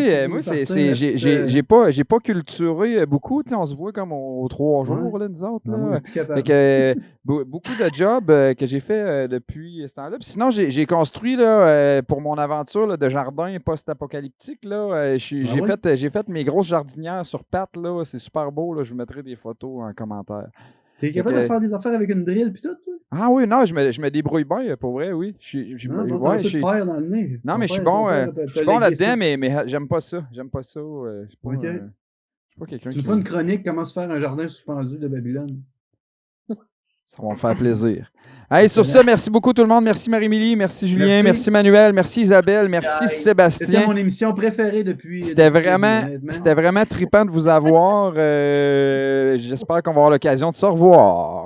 j'ai pas culturé beaucoup. On se voit comme aux 3 jours, là, nous autres. Là. Fait que, beaucoup de jobs que j'ai fait depuis ce temps-là. Puis sinon, j'ai construit là, pour mon aventure là, de jardin post-apocalyptique. J'ai fait mes grosses jardinières sur pattes. C'est super beau. Là. Je vous mettrai des photos en commentaire. T'es capable de faire des affaires avec une drill puis tout, toi? Ah oui, non, je me débrouille bien, pour vrai, oui. Non, mais je suis bon là-dedans, mais j'aime pas ça. J'aime pas ça. Je suis pas quelqu'un qui... Tu feras une chronique, comment se faire un jardin suspendu de Babylone. Ça va me faire plaisir. Hey, sur ça, merci beaucoup tout le monde. Merci Marie-Émilie, merci Julien, merci Manuel, merci Isabelle, merci Sébastien. C'était mon émission préférée depuis... C'était vraiment trippant de vous avoir. J'espère qu'on va avoir l'occasion de se revoir.